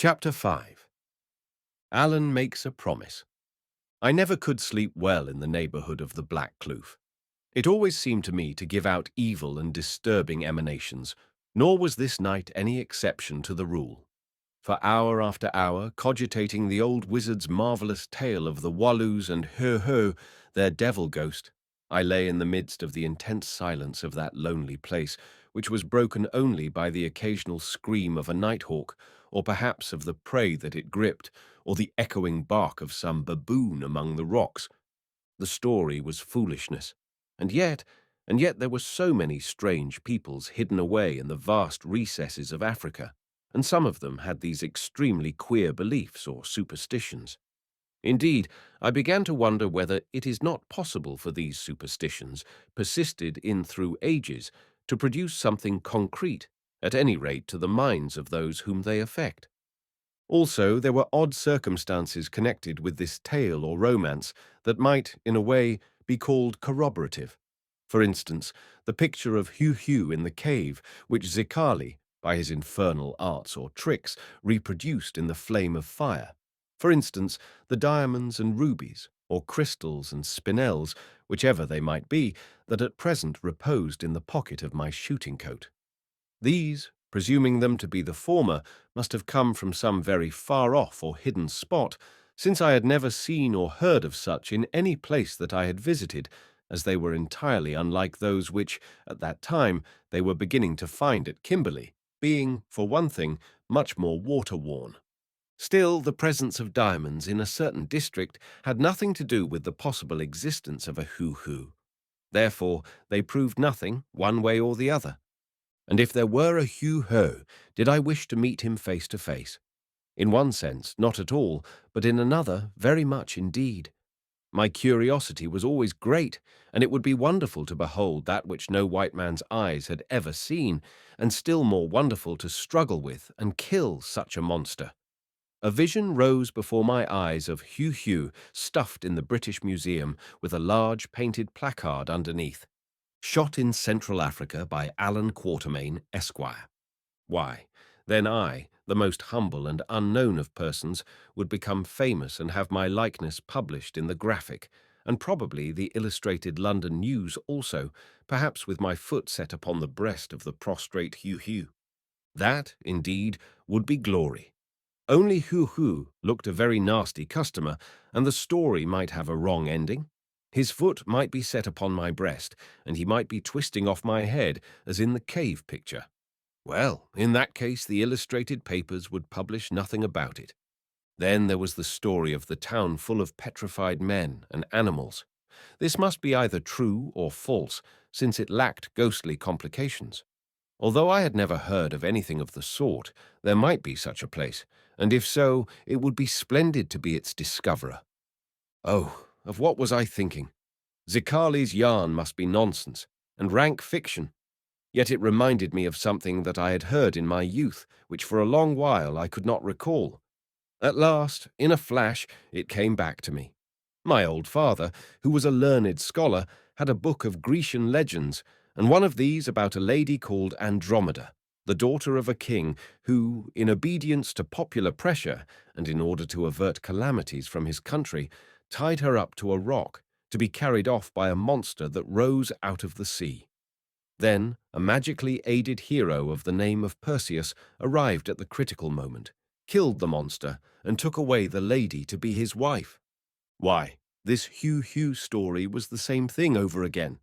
Chapter 5. Allan Makes a Promise. I never could sleep well in the neighborhood of the Black Kloof. It always seemed to me to give out evil and disturbing emanations, nor was this night any exception to the rule. For hour after hour, cogitating the old wizard's marvelous tale of the Waloos and Heu-Heu, their devil ghost, I lay in the midst of the intense silence of that lonely place, which was broken only by the occasional scream of a nighthawk, or perhaps of the prey that it gripped, or the echoing bark of some baboon among the rocks. The story was foolishness, and yet, there were so many strange peoples hidden away in the vast recesses of Africa, and some of them had these extremely queer beliefs or superstitions. Indeed, I began to wonder whether it is not possible for these superstitions, persisted in through ages, to produce something concrete, at any rate to the minds of those whom they affect. Also, there were odd circumstances connected with this tale or romance that might, in a way, be called corroborative. For instance, the picture of Heu-Heu in the cave, which Zicali, by his infernal arts or tricks, reproduced in the flame of fire. For instance, the diamonds and rubies, or crystals and spinels, whichever they might be, that at present reposed in the pocket of my shooting coat. These, presuming them to be the former, must have come from some very far-off or hidden spot, since I had never seen or heard of such in any place that I had visited, as they were entirely unlike those which, at that time, they were beginning to find at Kimberley, being, for one thing, much more water-worn. Still, the presence of diamonds in a certain district had nothing to do with the possible existence of a Heu-Heu. Therefore, they proved nothing, one way or the other. And if there were a Heu-Heu, did I wish to meet him face to face? In one sense, not at all, but in another, very much indeed. My curiosity was always great, and it would be wonderful to behold that which no white man's eyes had ever seen, and still more wonderful to struggle with and kill such a monster. A vision rose before my eyes of Heu-Heu stuffed in the British Museum with a large painted placard underneath. Shot in Central Africa by Allan Quatermain, Esquire. Why, then I, the most humble and unknown of persons, would become famous and have my likeness published in the Graphic, and probably the Illustrated London News also, perhaps with my foot set upon the breast of the prostrate Heu-Heu. That, indeed, would be glory. Only Heu-Heu looked a very nasty customer, and the story might have a wrong ending. His foot might be set upon my breast, and he might be twisting off my head, as in the cave picture. Well, in that case the illustrated papers would publish nothing about it. Then there was the story of the town full of petrified men and animals. This must be either true or false, since it lacked ghostly complications. Although I had never heard of anything of the sort, there might be such a place, and if so, it would be splendid to be its discoverer. Oh, of what was I thinking? Zicali's yarn must be nonsense, and rank fiction. Yet it reminded me of something that I had heard in my youth, which for a long while I could not recall. At last, in a flash, it came back to me. My old father, who was a learned scholar, had a book of Grecian legends, and one of these about a lady called Andromeda, the daughter of a king who, in obedience to popular pressure and in order to avert calamities from his country, tied her up to a rock to be carried off by a monster that rose out of the sea. Then a magically aided hero of the name of Perseus arrived at the critical moment, killed the monster, and took away the lady to be his wife. Why, this Heu-Heu story was the same thing over again.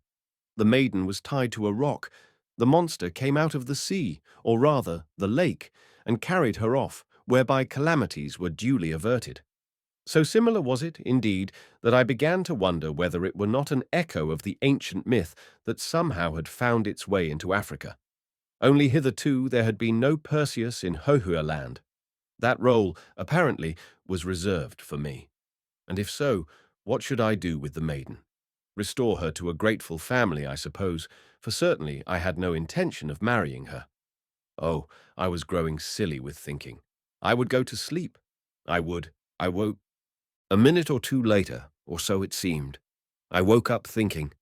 The maiden was tied to a rock. The monster came out of the sea, or rather, the lake, and carried her off, whereby calamities were duly averted. So similar was it, indeed, that I began to wonder whether it were not an echo of the ancient myth that somehow had found its way into Africa. Only hitherto there had been no Perseus in Heu-Heu land. That role, apparently, was reserved for me. And if so, what should I do with the maiden? Restore her to a grateful family, I suppose, for certainly I had no intention of marrying her. Oh, I was growing silly with thinking. I would go to sleep. I woke. A minute or two later, or so it seemed, I woke up thinking,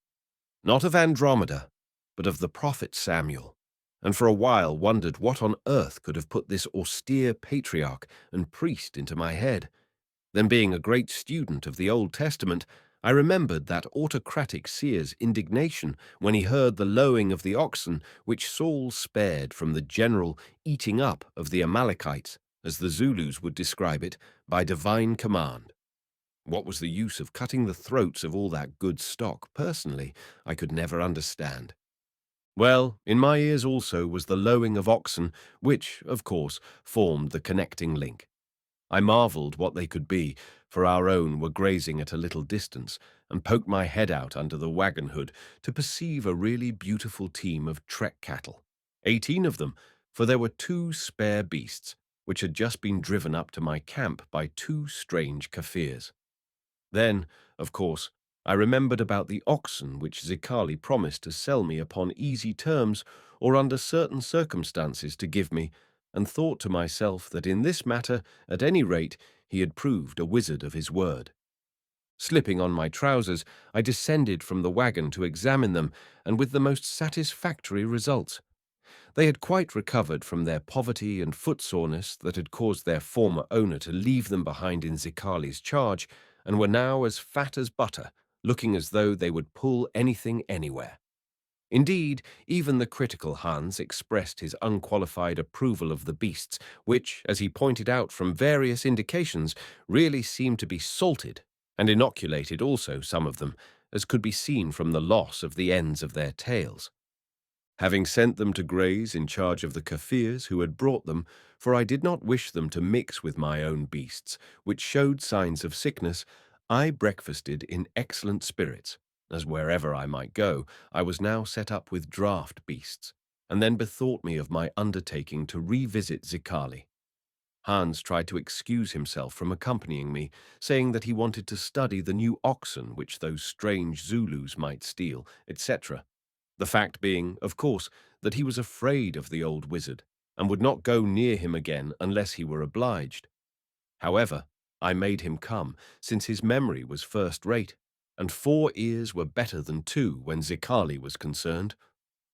not of Andromeda, but of the prophet Samuel. and for a while wondered what on earth could have put this austere patriarch and priest into my head. Then, being a great student of the Old Testament, I remembered that autocratic seer's indignation when he heard the lowing of the oxen which Saul spared from the general eating up of the Amalekites, as the Zulus would describe it, by divine command. What was the use of cutting the throats of all that good stock personally? I could never understand. Well, in my ears also was the lowing of oxen, which, of course, formed the connecting link. I marvelled what they could be, for our own were grazing at a little distance, and poked my head out under the wagon hood to perceive a really beautiful team of trek cattle. 18 of them, for there were two spare beasts, which had just been driven up to my camp by two strange Kaffirs. Then, of course, I remembered about the oxen which Zikali promised to sell me upon easy terms or under certain circumstances to give me, and thought to myself that in this matter, at any rate, he had proved a wizard of his word. Slipping on my trousers, I descended from the wagon to examine them, and with the most satisfactory results. They had quite recovered from their poverty and foot-soreness that had caused their former owner to leave them behind in Zikali's charge, and were now as fat as butter, looking as though they would pull anything anywhere. Indeed, even the critical Hans expressed his unqualified approval of the beasts, which, as he pointed out from various indications, really seemed to be salted, and inoculated also some of them, as could be seen from the loss of the ends of their tails. Having sent them to graze in charge of the Kaffirs who had brought them, for I did not wish them to mix with my own beasts, which showed signs of sickness, I breakfasted in excellent spirits, as wherever I might go, I was now set up with draught beasts, and then bethought me of my undertaking to revisit Zikali. Hans tried to excuse himself from accompanying me, saying that he wanted to study the new oxen which those strange Zulus might steal, etc. The fact being, of course, that he was afraid of the old wizard, and would not go near him again unless he were obliged. However, I made him come, since his memory was first-rate, and 4 ears were better than 2 when Zikali was concerned.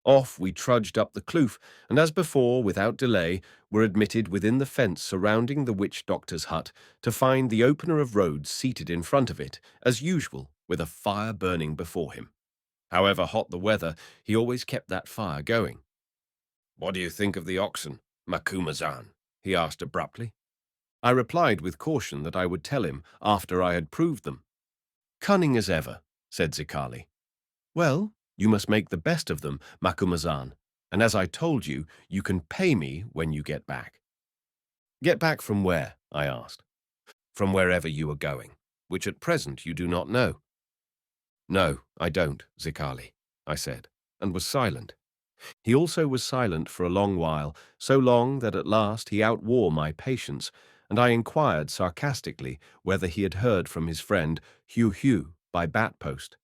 Off we trudged up the kloof, and as before, without delay, were admitted within the fence surrounding the witch-doctor's hut, to find the opener of roads seated in front of it, as usual, with a fire burning before him. However hot the weather, he always kept that fire going. "What do you think of the oxen, Macumazahn?" he asked abruptly. I replied with caution that I would tell him after I had proved them. "Cunning as ever," said Zikali. "Well, you must make the best of them, Macumazahn, and as I told you, you can pay me when you get back." "Get back from where?" I asked. "From wherever you are going, which at present you do not know." "No, I don't, Zikali," I said, and was silent. He also was silent for a long while, so long that at last he outwore my patience, and I inquired sarcastically whether he had heard from his friend Heu-Heu by bat-post.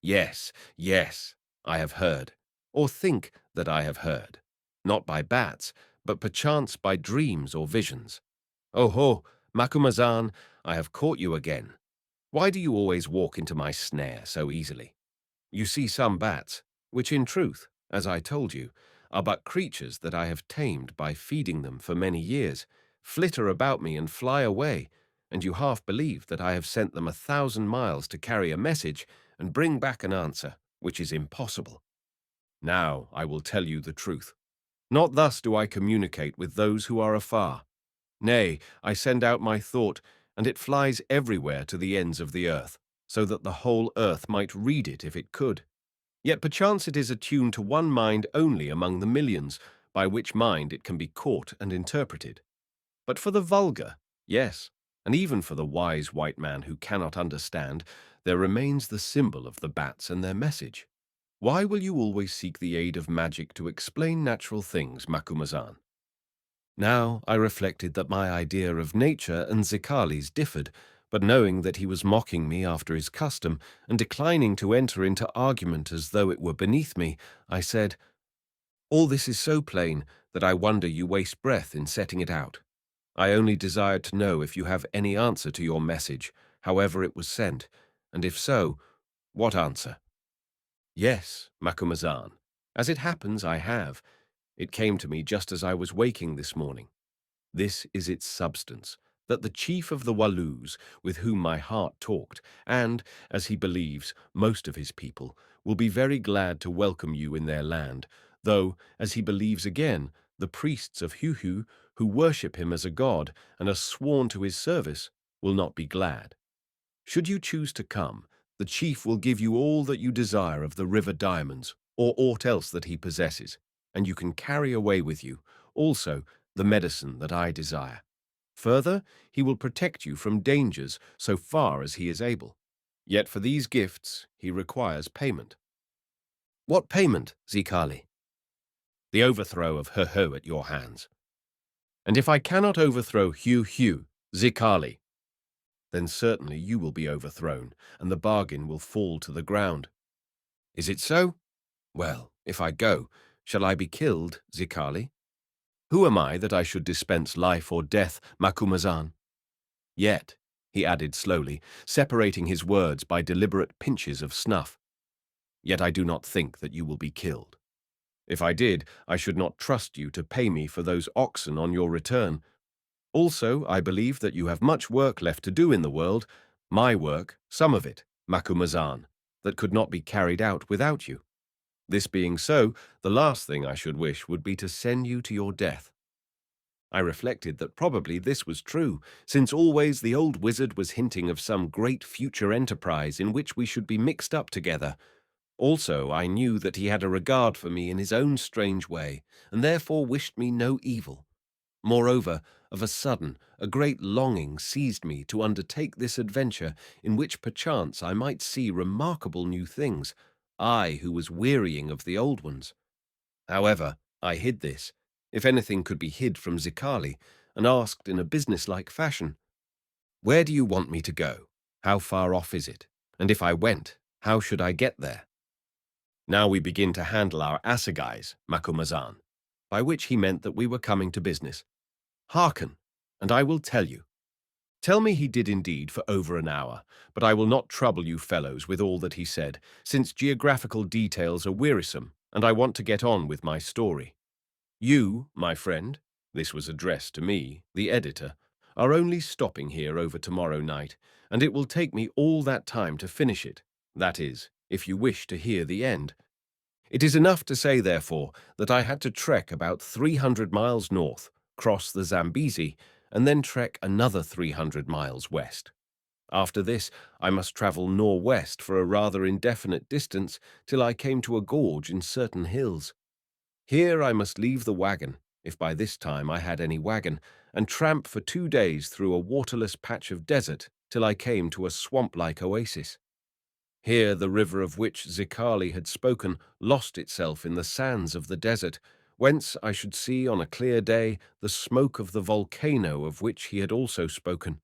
"Yes, yes, I have heard, or think that I have heard, not by bats, but perchance by dreams or visions. Oh-ho, Macumazahn, I have caught you again. Why do you always walk into my snare so easily? You see some bats, which in truth, as I told you, are but creatures that I have tamed by feeding them for many years, flitter about me and fly away, and you half believe that I have sent them 1,000 miles to carry a message and bring back an answer, which is impossible. Now I will tell you the truth. Not thus do I communicate with those who are afar. Nay, I send out my thought, and it flies everywhere to the ends of the earth, so that the whole earth might read it if it could. Yet perchance it is attuned to one mind only among the millions, by which mind it can be caught and interpreted. But for the vulgar, yes, and even for the wise white man who cannot understand, there remains the symbol of the bats and their message. Why will you always seek the aid of magic to explain natural things, Macumazahn? Now I reflected that my idea of nature and Zikali's differed, but knowing that he was mocking me after his custom, and declining to enter into argument as though it were beneath me, I said, "All this is so plain that I wonder you waste breath in setting it out. I only desired to know if you have any answer to your message, however it was sent, and if so, what answer?" "Yes, Macumazahn. As it happens, I have. It came to me just as I was waking this morning. This is its substance, that the chief of the Walloos, with whom my heart talked, and, as he believes, most of his people, will be very glad to welcome you in their land, though, as he believes again, the priests of Heu-Heu, who worship him as a god and are sworn to his service, will not be glad. Should you choose to come, the chief will give you all that you desire of the river diamonds, or aught else that he possesses, and you can carry away with you, also, the medicine that I desire. Further, he will protect you from dangers so far as he is able. Yet for these gifts he requires payment. What payment, Zikali? The overthrow of Heu-Heu at your hands. And if I cannot overthrow Heu-Heu, Zikali, then certainly you will be overthrown, and the bargain will fall to the ground. Is it so? Well, if I go, shall I be killed, Zikali? Who am I that I should dispense life or death, Macumazahn? Yet, he added slowly, separating his words by deliberate pinches of snuff, yet I do not think that you will be killed. If I did, I should not trust you to pay me for those oxen on your return. Also, I believe that you have much work left to do in the world, my work, some of it, Macumazahn, that could not be carried out without you. This being so, the last thing I should wish would be to send you to your death. I reflected that probably this was true, since always the old wizard was hinting of some great future enterprise in which we should be mixed up together. Also, I knew that he had a regard for me in his own strange way, and therefore wished me no evil. Moreover, of a sudden, a great longing seized me to undertake this adventure in which perchance I might see remarkable new things, I who was wearying of the old ones. However, I hid this, if anything could be hid from Zikali, and asked in a businesslike fashion, "Where do you want me to go? How far off is it? And if I went, how should I get there?" Now we begin to handle our assegais, Macumazahn, by which he meant that we were coming to business. Hearken, and I will tell you. Tell me he did indeed for over an hour, but I will not trouble you fellows with all that he said, since geographical details are wearisome, and I want to get on with my story. You, my friend, this was addressed to me, the editor, are only stopping here over tomorrow night, and it will take me all that time to finish it, that is, if you wish to hear the end. It is enough to say, therefore, that I had to trek about 300 miles north, cross the Zambezi, and then trek another 300 miles west. After this, I must travel northwest for a rather indefinite distance till I came to a gorge in certain hills. Here I must leave the wagon, if by this time I had any wagon, and tramp for 2 days through a waterless patch of desert till I came to a swamp-like oasis. Here the river of which Zikali had spoken lost itself in the sands of the desert, whence I should see on a clear day the smoke of the volcano of which he had also spoken.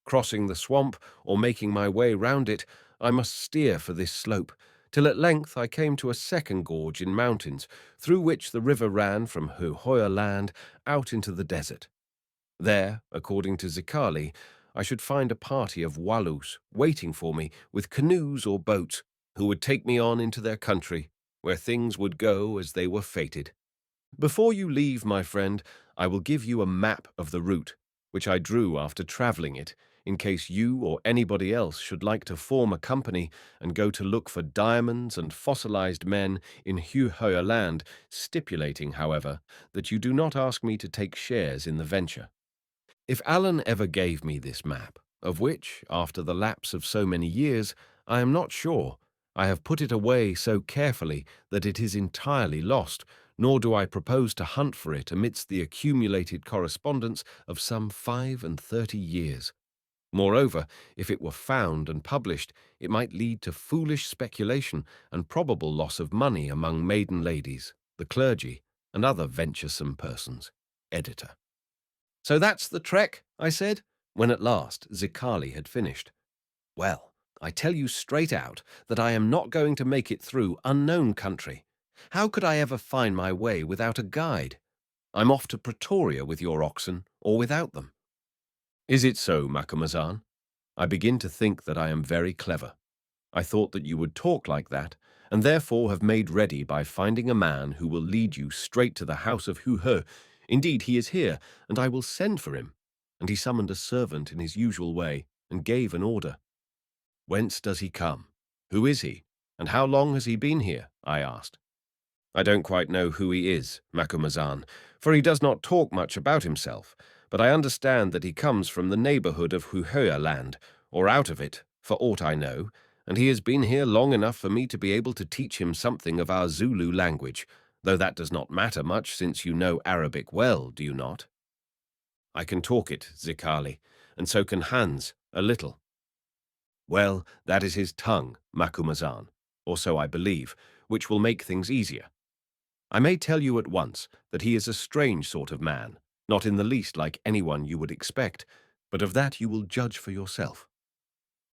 Crossing the swamp, or making my way round it, I must steer for this slope, till at length I came to a second gorge in mountains, through which the river ran from Heu-Heu land out into the desert. There, according to Zikali, I should find a party of Walloos waiting for me with canoes or boats, who would take me on into their country, where things would go as they were fated. Before you leave, my friend, I will give you a map of the route, which I drew after traveling it, in case you or anybody else should like to form a company and go to look for diamonds and fossilized men in Heu-Heu land, stipulating, however, that you do not ask me to take shares in the venture. If Allan ever gave me this map, of which, after the lapse of so many years, I am not sure, I have put it away so carefully that it is entirely lost, nor do I propose to hunt for it amidst the accumulated correspondence of some 35 years. Moreover, if it were found and published, it might lead to foolish speculation and probable loss of money among maiden ladies, the clergy, and other venturesome persons. Editor. "So that's the trek," I said, when at last Zikali had finished. "Well, I tell you straight out that I am not going to make it through unknown country. How could I ever find my way without a guide? I'm off to Pretoria with your oxen, or without them." "Is it so, Macumazahn? I begin to think that I am very clever. I thought that you would talk like that, and therefore have made ready by finding a man who will lead you straight to the house of Heu-Heu. Indeed, he is here, and I will send for him." And he summoned a servant in his usual way, and gave an order. "Whence does he come? Who is he? And how long has he been here?" I asked. "I don't quite know who he is, Macumazahn, for he does not talk much about himself, but I understand that he comes from the neighborhood of Heu-Heu land, or out of it, for aught I know, and he has been here long enough for me to be able to teach him something of our Zulu language, though that does not matter much since you know Arabic well, do you not?" "I can talk it, Zikali, and so can Hans, a little." "Well, that is his tongue, Macumazahn, or so I believe, which will make things easier. I may tell you at once that he is a strange sort of man, not in the least like anyone you would expect, but of that you will judge for yourself."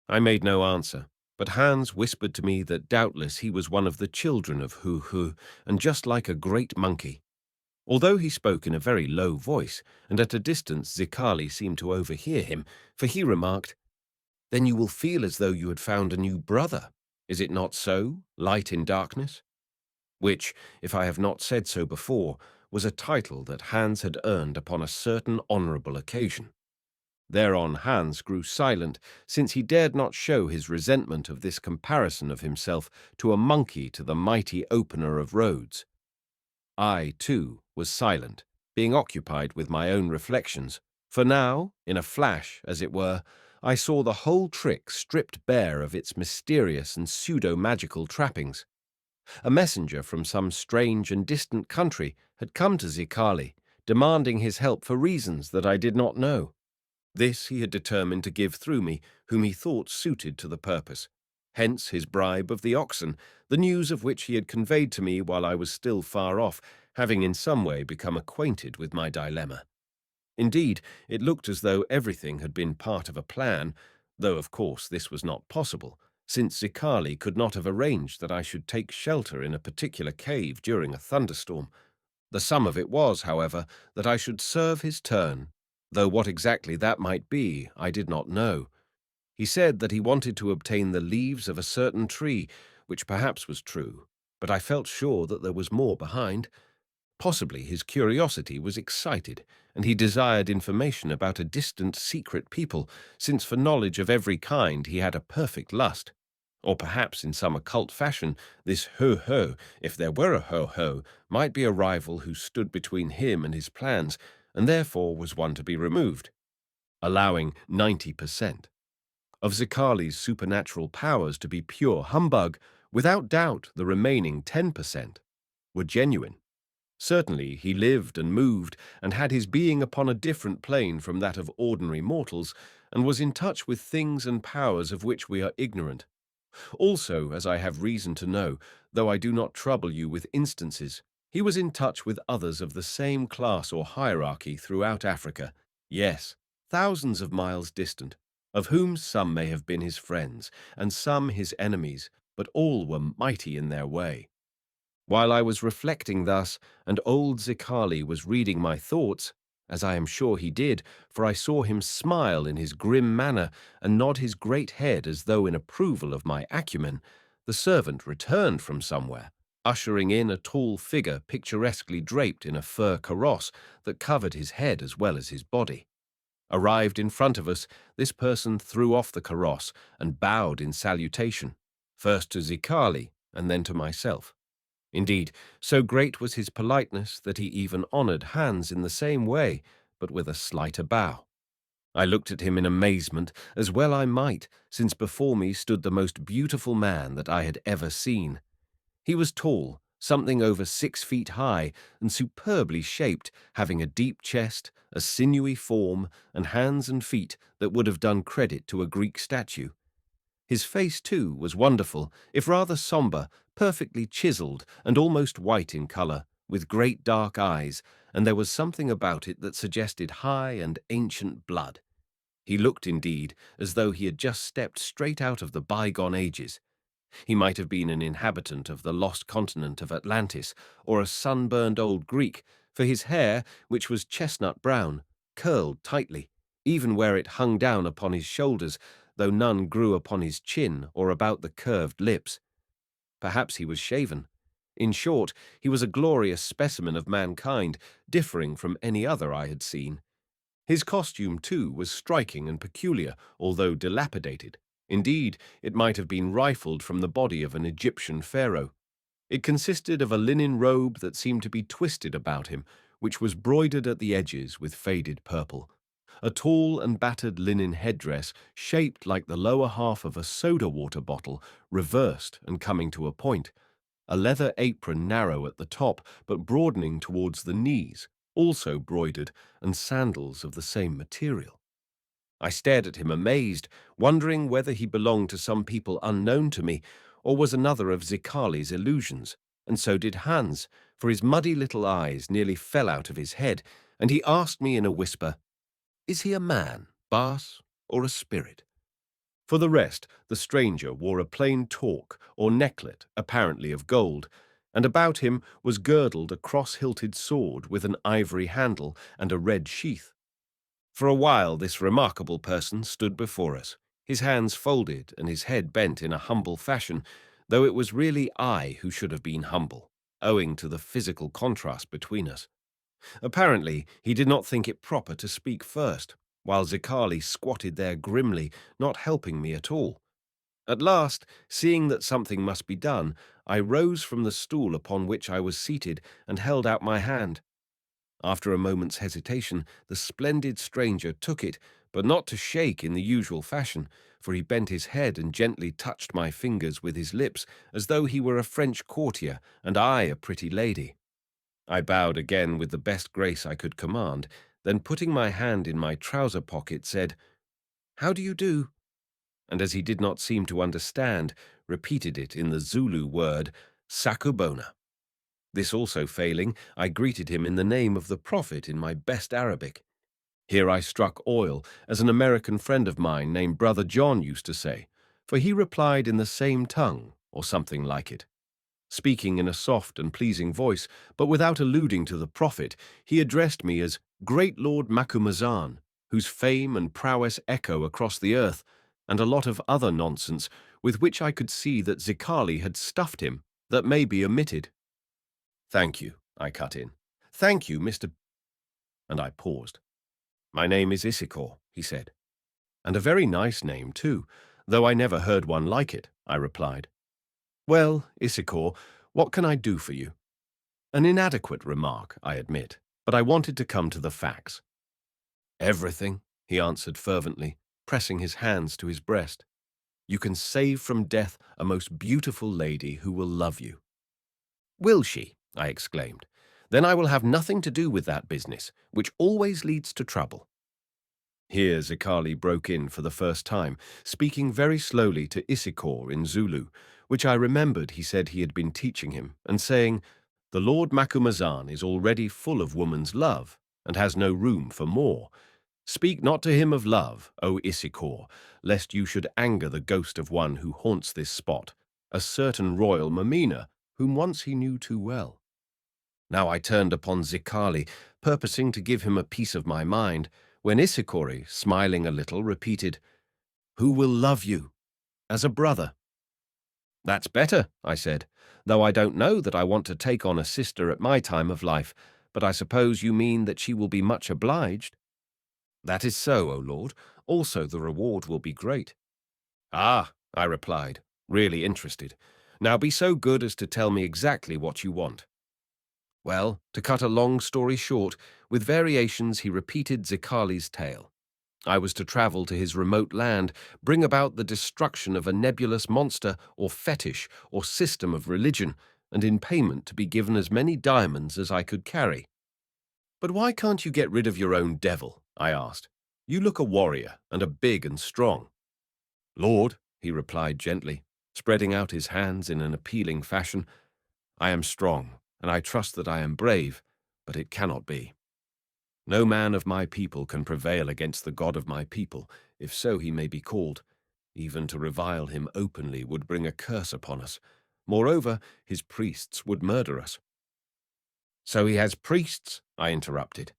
I made no answer, but Hans whispered to me that doubtless he was one of the children of Heu-Heu, and just like a great monkey. Although he spoke in a very low voice, and at a distance Zikali seemed to overhear him, for he remarked, "Then you will feel as though you had found a new brother. Is it not so, light in darkness?" Which, if I have not said so before, was a title that Hans had earned upon a certain honourable occasion. Thereon Hans grew silent, since he dared not show his resentment of this comparison of himself to a monkey to the mighty opener of roads. I, too, was silent, being occupied with my own reflections, for now, in a flash, as it were, I saw the whole trick stripped bare of its mysterious and pseudo-magical trappings. A messenger from some strange and distant country had come to Zikali, demanding his help for reasons that I did not know. This he had determined to give through me, whom he thought suited to the purpose. Hence his bribe of the oxen, the news of which he had conveyed to me while I was still far off, having in some way become acquainted with my dilemma. Indeed, it looked as though everything had been part of a plan, though of course this was not possible, since Zikali could not have arranged that I should take shelter in a particular cave during a thunderstorm. The sum of it was, however, that I should serve his turn, though what exactly that might be I did not know. He said that he wanted to obtain the leaves of a certain tree, which perhaps was true, but I felt sure that there was more behind. Possibly his curiosity was excited, and he desired information about a distant secret people, since for knowledge of every kind he had a perfect lust. Or perhaps in some occult fashion this Heu-Heu, if there were a Heu-Heu, might be a rival who stood between him and his plans, and therefore was one to be removed, allowing 90% of Zikali's supernatural powers to be pure humbug. Without doubt the remaining 10% were genuine. Certainly he lived and moved and had his being upon a different plane from that of ordinary mortals, and was in touch with things and powers of which we are ignorant. Also, as I have reason to know, though I do not trouble you with instances, he was in touch with others of the same class or hierarchy throughout Africa, yes, thousands of miles distant, of whom some may have been his friends, and some his enemies, but all were mighty in their way. While I was reflecting thus, and old Zikali was reading my thoughts, as I am sure he did, for I saw him smile in his grim manner and nod his great head as though in approval of my acumen, the servant returned from somewhere, ushering in a tall figure picturesquely draped in a fur kaross that covered his head as well as his body. Arrived in front of us, this person threw off the kaross and bowed in salutation, first to Zikali and then to myself. Indeed, so great was his politeness that he even honored Hans in the same way, but with a slighter bow. I looked at him in amazement, as well I might, since before me stood the most beautiful man that I had ever seen. He was tall, something over 6 feet high, and superbly shaped, having a deep chest, a sinewy form, and hands and feet that would have done credit to a Greek statue. His face, too, was wonderful, if rather sombre, perfectly chiselled and almost white in colour, with great dark eyes, and there was something about it that suggested high and ancient blood. He looked, indeed, as though he had just stepped straight out of the bygone ages. He might have been an inhabitant of the lost continent of Atlantis, or a sunburned old Greek, for his hair, which was chestnut brown, curled tightly, even where it hung down upon his shoulders, though none grew upon his chin or about the curved lips. Perhaps he was shaven. In short, he was a glorious specimen of mankind, differing from any other I had seen. His costume, too, was striking and peculiar, although dilapidated. Indeed, it might have been rifled from the body of an Egyptian pharaoh. It consisted of a linen robe that seemed to be twisted about him, which was broidered at the edges with faded purple. A tall and battered linen headdress, shaped like the lower half of a soda water bottle, reversed and coming to a point. A leather apron narrow at the top, but broadening towards the knees, also broidered, and sandals of the same material. I stared at him amazed, wondering whether he belonged to some people unknown to me, or was another of Zicali's illusions, and so did Hans, for his muddy little eyes nearly fell out of his head, and he asked me in a whisper, "Is he a man, Bas, or a spirit?" For the rest, the stranger wore a plain torque or necklet, apparently of gold, and about him was girdled a cross-hilted sword with an ivory handle and a red sheath. For a while this remarkable person stood before us, his hands folded and his head bent in a humble fashion, though it was really I who should have been humble, owing to the physical contrast between us. Apparently, he did not think it proper to speak first, while Zicali squatted there grimly, not helping me at all. At last, seeing that something must be done, I rose from the stool upon which I was seated and held out my hand. After a moment's hesitation, the splendid stranger took it, but not to shake in the usual fashion, for he bent his head and gently touched my fingers with his lips, as though he were a French courtier and I a pretty lady. I bowed again with the best grace I could command, then putting my hand in my trouser pocket, said, "How do you do?" And as he did not seem to understand, repeated it in the Zulu word, Sakubona. This also failing, I greeted him in the name of the Prophet in my best Arabic. Here I struck oil, as an American friend of mine named Brother John used to say, for he replied in the same tongue, or something like it. Speaking in a soft and pleasing voice, but without alluding to the Prophet, he addressed me as Great Lord Macumazahn, whose fame and prowess echo across the earth, and a lot of other nonsense, with which I could see that Zicali had stuffed him, that may be omitted. "Thank you," I cut in. "Thank you, Mr. And I paused. "My name is Issachar," he said. "And a very nice name, too, though I never heard one like it," I replied. "Well, Issachar, what can I do for you?" An inadequate remark, I admit, but I wanted to come to the facts. "Everything," he answered fervently, pressing his hands to his breast. "You can save from death a most beautiful lady who will love you." "Will she?" I exclaimed. "Then I will have nothing to do with that business, which always leads to trouble." Here Zicali broke in for the first time, speaking very slowly to Issachar in Zulu, which I remembered he said he had been teaching him, and saying, "The Lord Macumazahn is already full of woman's love, and has no room for more. Speak not to him of love, O Issachar, lest you should anger the ghost of one who haunts this spot, a certain royal Mamina, whom once he knew too well." Now I turned upon Zicali, purposing to give him a piece of my mind, when Issachar, smiling a little, repeated, "Who will love you? As a brother." "That's better," I said, "though I don't know that I want to take on a sister at my time of life, but I suppose you mean that she will be much obliged." "That is so, O Lord. Also the reward will be great." "Ah," I replied, really interested. "Now be so good as to tell me exactly what you want." Well, to cut a long story short, with variations he repeated Zicali's tale. I was to travel to his remote land, bring about the destruction of a nebulous monster or fetish or system of religion, and in payment to be given as many diamonds as I could carry. "But why can't you get rid of your own devil?" I asked. "You look a warrior, and are big and strong." "Lord," he replied gently, spreading out his hands in an appealing fashion, "I am strong, and I trust that I am brave, but it cannot be. No man of my people can prevail against the God of my people, if so he may be called. Even to revile him openly would bring a curse upon us. Moreover, his priests would murder us." "So he has priests?" I interrupted.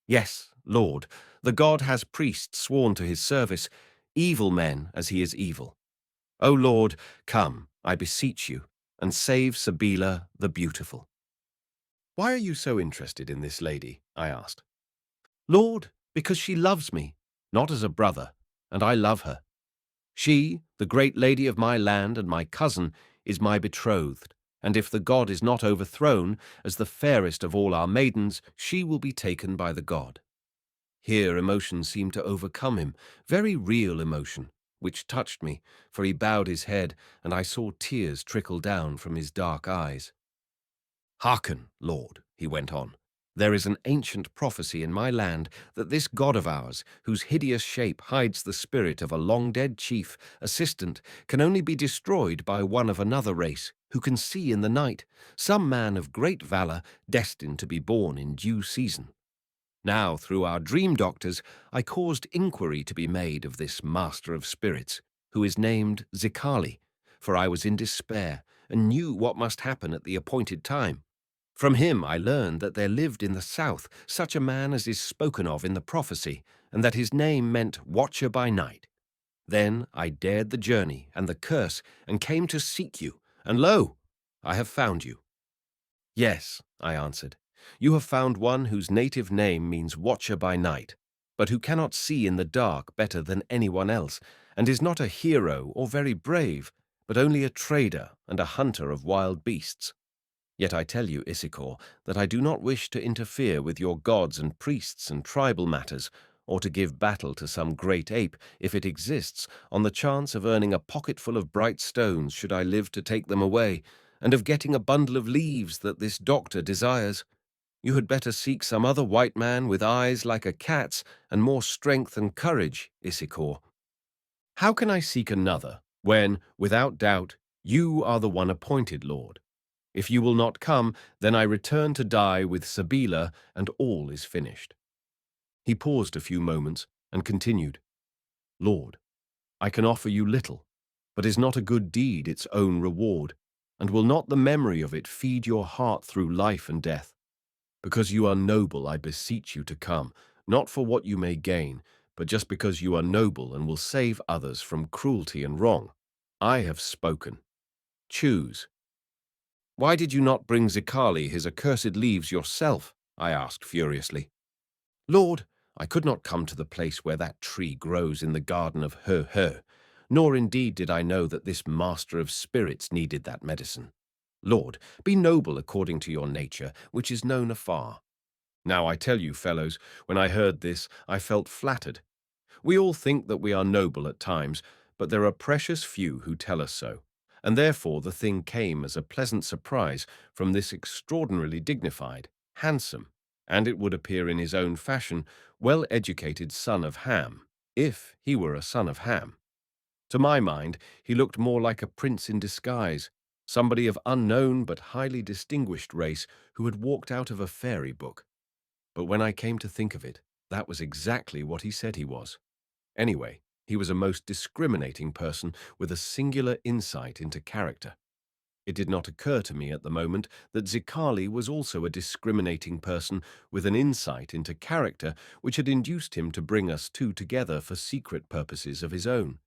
"Yes, Lord, the God has priests sworn to his service, evil men as he is evil. O Lord, come, I beseech you, and save Sabila the beautiful." "Why are you so interested in this lady?" I asked. "Lord, because she loves me, not as a brother, and I love her. She, the great lady of my land and my cousin, is my betrothed, and if the god is not overthrown, as the fairest of all our maidens, she will be taken by the god." Here emotion seemed to overcome him, very real emotion, which touched me, for he bowed his head, and I saw tears trickle down from his dark eyes. "Hearken, Lord," he went on. "There is an ancient prophecy in my land that this god of ours, whose hideous shape hides the spirit of a long-dead chief, assistant, can only be destroyed by one of another race, who can see in the night, some man of great valor, destined to be born in due season. Now, through our dream doctors, I caused inquiry to be made of this master of spirits, who is named Zikali, for I was in despair and knew what must happen at the appointed time. From him I learned that there lived in the south such a man as is spoken of in the prophecy, and that his name meant Watcher by Night. Then I dared the journey and the curse, and came to seek you, and lo, I have found you." "Yes," I answered, "you have found one whose native name means Watcher by Night, but who cannot see in the dark better than anyone else, and is not a hero or very brave, but only a trader and a hunter of wild beasts. Yet I tell you, Issachar, that I do not wish to interfere with your gods and priests and tribal matters, or to give battle to some great ape, if it exists, on the chance of earning a pocketful of bright stones should I live to take them away, and of getting a bundle of leaves that this doctor desires. You had better seek some other white man with eyes like a cat's and more strength and courage, Issachar." "How can I seek another, when, without doubt, you are the one appointed, Lord? If you will not come, then I return to die with Sabila, and all is finished." He paused a few moments and continued, "Lord, I can offer you little, but is not a good deed its own reward, and will not the memory of it feed your heart through life and death? Because you are noble, I beseech you to come, not for what you may gain, but just because you are noble and will save others from cruelty and wrong. I have spoken. Choose." "Why did you not bring Zikali his accursed leaves yourself?" I asked furiously. "Lord, I could not come to the place where that tree grows in the garden of Heu-Heu, nor indeed did I know that this master of spirits needed that medicine. Lord, be noble according to your nature, which is known afar." Now I tell you, fellows, when I heard this, I felt flattered. We all think that we are noble at times, but there are precious few who tell us so, and therefore the thing came as a pleasant surprise from this extraordinarily dignified, handsome, and it would appear in his own fashion, well-educated son of Ham, if he were a son of Ham. To my mind, he looked more like a prince in disguise, somebody of unknown but highly distinguished race who had walked out of a fairy book. But when I came to think of it, that was exactly what he said he was. Anyway, he was a most discriminating person with a singular insight into character. It did not occur to me at the moment that Zikali was also a discriminating person with an insight into character which had induced him to bring us two together for secret purposes of his own,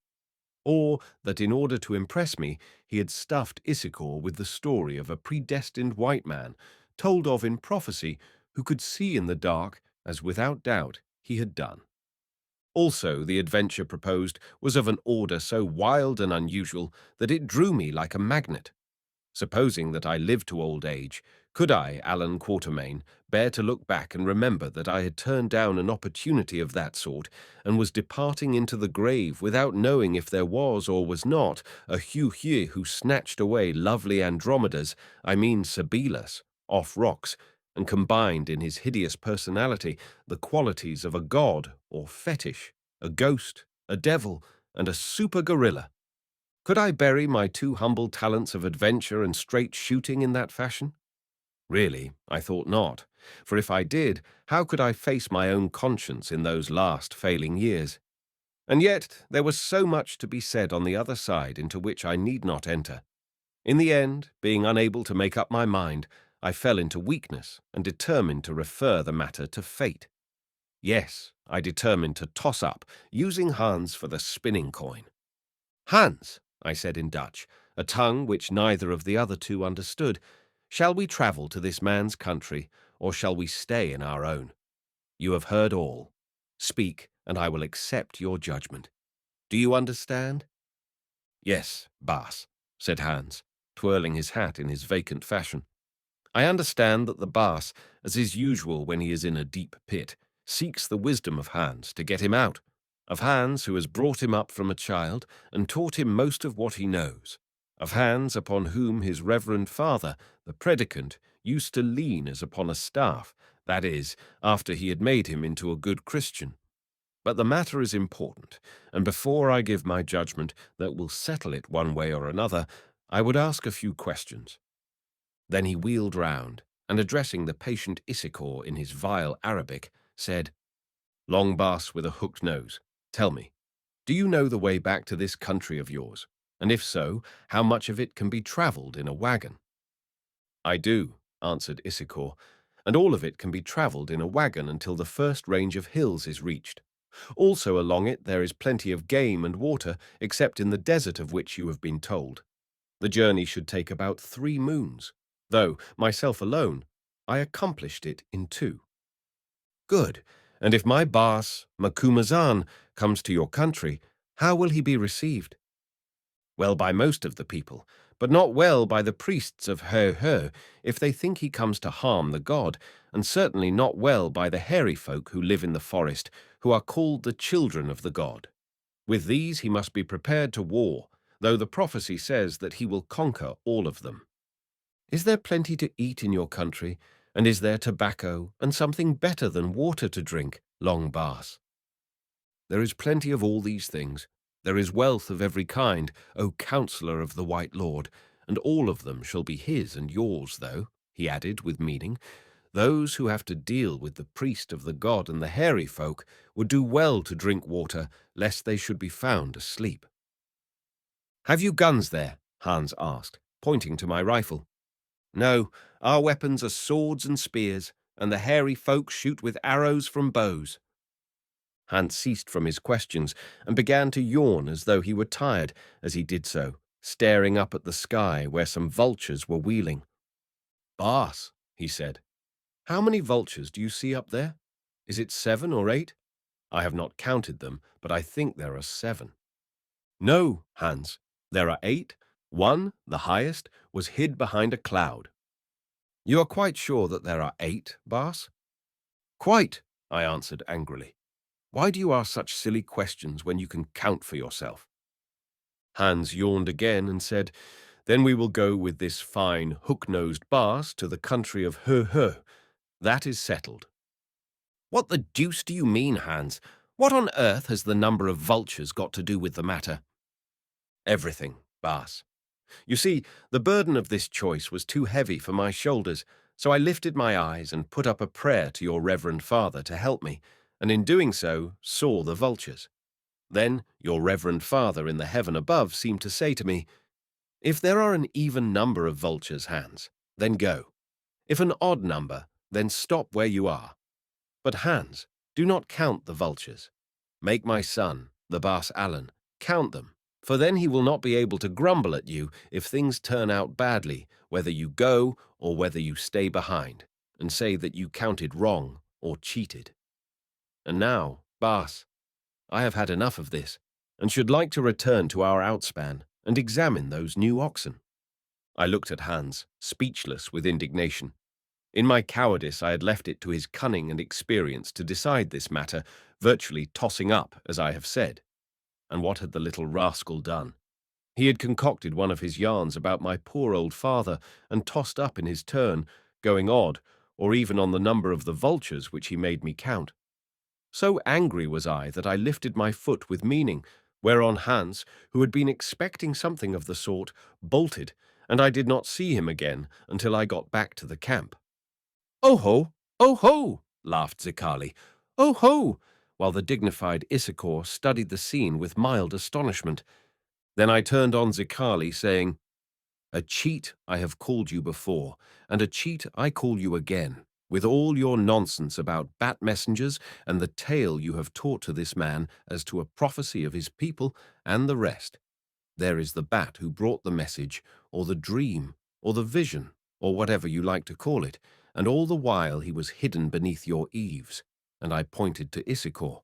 or that in order to impress me he had stuffed Issachar with the story of a predestined white man, told of in prophecy, who could see in the dark, as without doubt he had done. Also, the adventure proposed was of an order so wild and unusual that it drew me like a magnet. Supposing that I lived to old age, could I, Allan Quatermain, bear to look back and remember that I had turned down an opportunity of that sort and was departing into the grave without knowing if there was or was not a Heu-Heu who snatched away lovely Andromedas, I mean Sabilas, off rocks, and combined in his hideous personality the qualities of a god or fetish, a ghost, a devil, and a super gorilla? Could I bury my two humble talents of adventure and straight shooting in that fashion? Really, I thought not, for if I did, how could I face my own conscience in those last failing years? And yet there was so much to be said on the other side into which I need not enter. In the end, being unable to make up my mind, I fell into weakness and determined to refer the matter to fate. Yes, I determined to toss up, using Hans for the spinning coin. "Hans," I said in Dutch, a tongue which neither of the other two understood. Shall we travel to this man's country, or shall we stay in our own? You have heard all. Speak, and I will accept your judgment. Do you understand? Yes, Baas, said Hans, twirling his hat in his vacant fashion. I understand that the Baas, as is usual when he is in a deep pit, seeks the wisdom of Hans to get him out, of Hans who has brought him up from a child and taught him most of what he knows, of Hans upon whom his reverend father, the predicant, used to lean as upon a staff, that is, after he had made him into a good Christian. But the matter is important, and before I give my judgment that will settle it one way or another, I would ask a few questions. Then he wheeled round, and addressing the patient Issachar in his vile Arabic, said, Long Baas with a hooked nose, tell me, do you know the way back to this country of yours? And if so, how much of it can be travelled in a wagon? I do, answered Issachar, and all of it can be travelled in a wagon until the first range of hills is reached. Also along it there is plenty of game and water, except in the desert of which you have been told. The journey should take about 3 moons, though, myself alone, I accomplished it in 2. Good. And if my Baas, Macumazahn, comes to your country, how will he be received? Well by most of the people, but not well by the priests of Heu-Heu if they think he comes to harm the god, and certainly not well by the hairy folk who live in the forest, who are called the children of the god. With these he must be prepared to war, though the prophecy says that he will conquer all of them. Is there plenty to eat in your country, and is there tobacco and something better than water to drink, Long Baas? There is plenty of all these things. There is wealth of every kind, O counsellor of the White Lord, and all of them shall be his and yours, though, he added with meaning, those who have to deal with the priest of the god and the hairy folk would do well to drink water, lest they should be found asleep. Have you guns there? Hans asked, pointing to my rifle. No, our weapons are swords and spears, and the hairy folk shoot with arrows from bows. Hans ceased from his questions and began to yawn as though he were tired as he did so, staring up at the sky where some vultures were wheeling. Baas, he said, how many vultures do you see up there? Is it 7 or 8? I have not counted them, but I think there are 7. No, Hans, there are 8. One, the highest, was hid behind a cloud. You are quite sure that there are 8, Baas? Quite, I answered angrily. Why do you ask such silly questions when you can count for yourself? Hans yawned again and said, Then we will go with this fine, hook-nosed Baas to the country of Heu-Heu. That is settled. What the deuce do you mean, Hans? What on earth has the number of vultures got to do with the matter? Everything, Baas. You see, the burden of this choice was too heavy for my shoulders, so I lifted my eyes and put up a prayer to your reverend father to help me, and in doing so saw the vultures. Then your reverend father in the heaven above seemed to say to me, If there are an even number of vultures, Hans, then go. If an odd number, then stop where you are. But Hans, do not count the vultures. Make my son, the Baas Allan, count them, for then he will not be able to grumble at you if things turn out badly, whether you go or whether you stay behind, and say that you counted wrong or cheated. And now, Baas, I have had enough of this, and should like to return to our outspan and examine those new oxen. I looked at Hans, speechless with indignation. In my cowardice I had left it to his cunning and experience to decide this matter, virtually tossing up, as I have said. And what had the little rascal done? He had concocted one of his yarns about my poor old father and tossed up in his turn, going odd, or even on the number of the vultures which he made me count. So angry was I that I lifted my foot with meaning, whereon Hans, who had been expecting something of the sort, bolted, and I did not see him again until I got back to the camp. "Oh-ho! Oh-ho!" laughed Zicali. "Oh-ho!" while the dignified Issachar studied the scene with mild astonishment. Then I turned on Zicali, saying, A cheat I have called you before, and a cheat I call you again, with all your nonsense about bat messengers and the tale you have taught to this man as to a prophecy of his people and the rest. There is the bat who brought the message, or the dream, or the vision, or whatever you like to call it, and all the while he was hidden beneath your eaves, and I pointed to Issachar.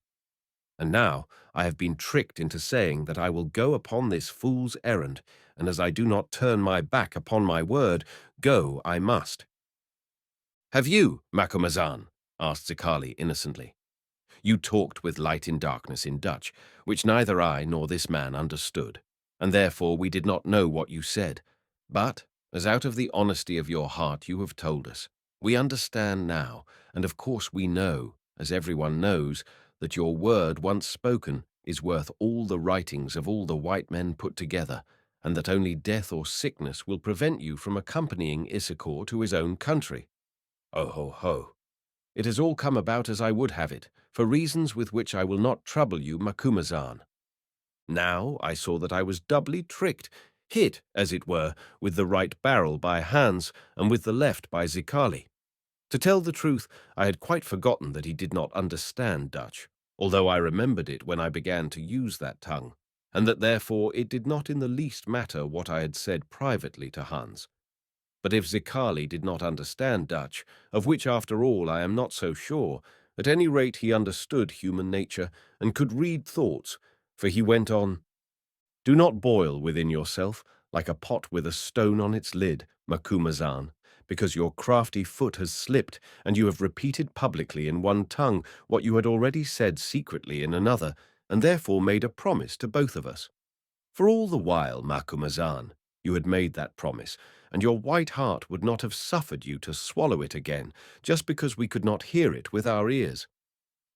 And now I have been tricked into saying that I will go upon this fool's errand, and as I do not turn my back upon my word, go I must. Have you, Macumazahn? Asked Zicali innocently. You talked with light in darkness in Dutch, which neither I nor this man understood, and therefore we did not know what you said. But, as out of the honesty of your heart you have told us, we understand now, and of course we know, as everyone knows, that your word once spoken is worth all the writings of all the white men put together, and that only death or sickness will prevent you from accompanying Issachar to his own country. Oh ho ho! It has all come about as I would have it, for reasons with which I will not trouble you, Macumazahn. Now I saw that I was doubly tricked, hit, as it were, with the right barrel by Hans and with the left by Zicali. To tell the truth, I had quite forgotten that he did not understand Dutch, although I remembered it when I began to use that tongue, and that therefore it did not in the least matter what I had said privately to Hans. But if Zicali did not understand Dutch, of which after all I am not so sure, at any rate he understood human nature and could read thoughts, for he went on, Do not boil within yourself like a pot with a stone on its lid, Macumazahn, because your crafty foot has slipped and you have repeated publicly in one tongue what you had already said secretly in another, and therefore made a promise to both of us. For all the while, Macumazahn, you had made that promise, and your white heart would not have suffered you to swallow it again, just because we could not hear it with our ears.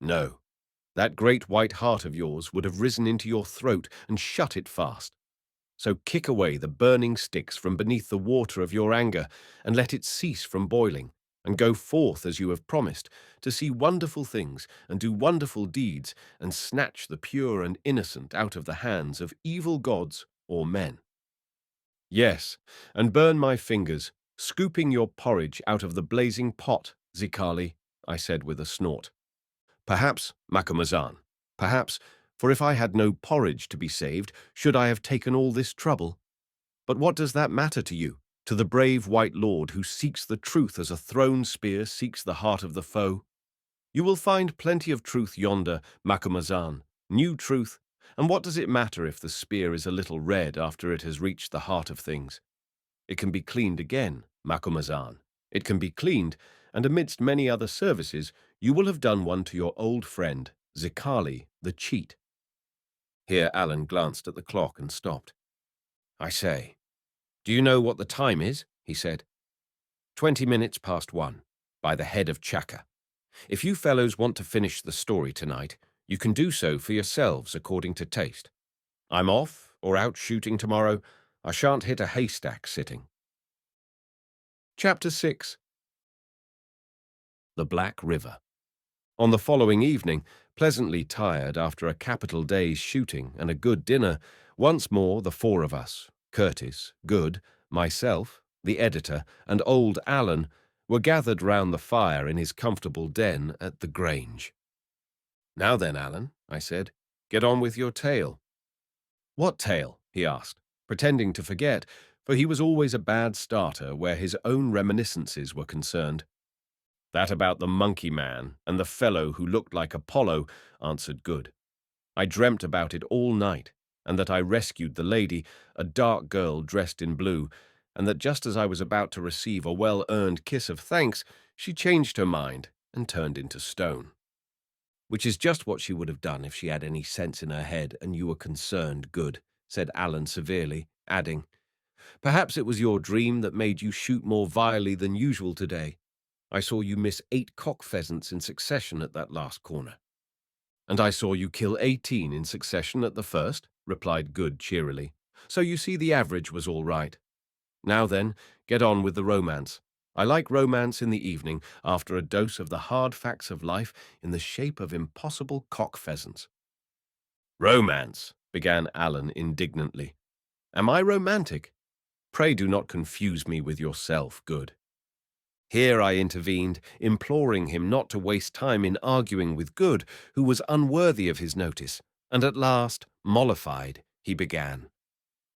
No, that great white heart of yours would have risen into your throat and shut it fast. So kick away the burning sticks from beneath the water of your anger, and let it cease from boiling, and go forth as you have promised, to see wonderful things and do wonderful deeds, and snatch the pure and innocent out of the hands of evil gods or men. Yes, and burn my fingers, scooping your porridge out of the blazing pot, Zicali, I said with a snort. Perhaps, Macumazahn, perhaps, for if I had no porridge to be saved, should I have taken all this trouble? But what does that matter to you, to the brave white lord who seeks the truth as a thrown spear seeks the heart of the foe? You will find plenty of truth yonder, Macumazahn, new truth, and what does it matter if the spear is a little red after it has reached the heart of things? It can be cleaned again, Macumazahn. It can be cleaned, and amidst many other services, you will have done one to your old friend, Zicali, the cheat. Here Allan glanced at the clock and stopped. I say, do you know what the time is? He said. 20 minutes past 1, by the head of Chaka. If you fellows want to finish the story tonight, you can do so for yourselves according to taste. I'm off, or out shooting tomorrow. I shan't hit a haystack sitting. Chapter 6. The Black River. On the following evening, pleasantly tired after a capital day's shooting and a good dinner, once more the four of us, Curtis, Good, myself, the editor, and old Allan, were gathered round the fire in his comfortable den at the Grange. Now then, Allan, I said, get on with your tale. What tale? He asked, pretending to forget, for he was always a bad starter where his own reminiscences were concerned. That about the monkey man and the fellow who looked like Apollo, answered Good. I dreamt about it all night, and that I rescued the lady, a dark girl dressed in blue, and that just as I was about to receive a well-earned kiss of thanks, she changed her mind and turned into stone. Which is just what she would have done if she had any sense in her head and you were concerned, Good, said Allan severely, adding, Perhaps it was your dream that made you shoot more vilely than usual today. I saw you miss 8 cock pheasants in succession at that last corner. And I saw you kill 18 in succession at the first, replied Good cheerily. So you see the average was all right. Now then, get on with the romance. I like romance in the evening after a dose of the hard facts of life in the shape of impossible cock pheasants. Romance, began Allan indignantly. Am I romantic? Pray do not confuse me with yourself, Good. Here I intervened, imploring him not to waste time in arguing with Good, who was unworthy of his notice, and at last, mollified, he began.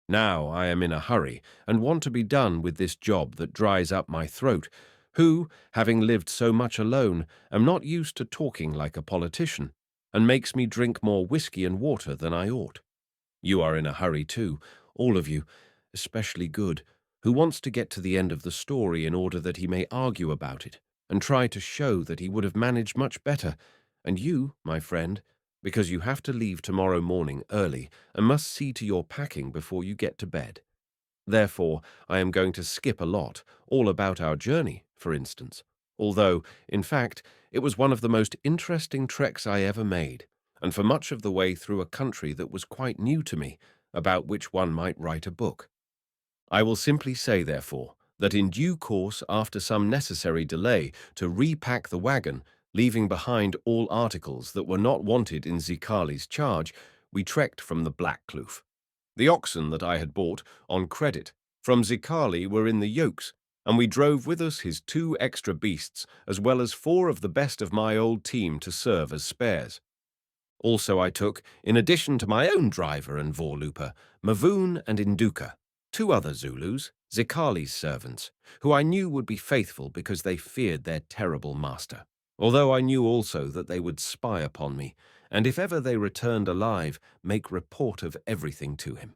Now I am in a hurry and want to be done with this job that dries up my throat, who, having lived so much alone, am not used to talking like a politician, and makes me drink more whiskey and water than I ought. You are in a hurry too, all of you, especially Good, who wants to get to the end of the story in order that he may argue about it and try to show that he would have managed much better, and you, my friend, because you have to leave tomorrow morning early and must see to your packing before you get to bed. Therefore, I am going to skip a lot, all about our journey, for instance, although, in fact, it was one of the most interesting treks I ever made, and for much of the way through a country that was quite new to me, about which one might write a book. I will simply say, therefore, that in due course, after some necessary delay to repack the wagon, leaving behind all articles that were not wanted in Zicali's charge, we trekked from the Black Kloof. The oxen that I had bought on credit from Zicali were in the yokes, and we drove with us his 2 extra beasts, as well as 4 of the best of my old team to serve as spares. Also I took, in addition to my own driver and voorlooper, Mavoon and Induka, 2 other Zulus, Zicali's servants, who I knew would be faithful because they feared their terrible master, although I knew also that they would spy upon me, and if ever they returned alive, make report of everything to him.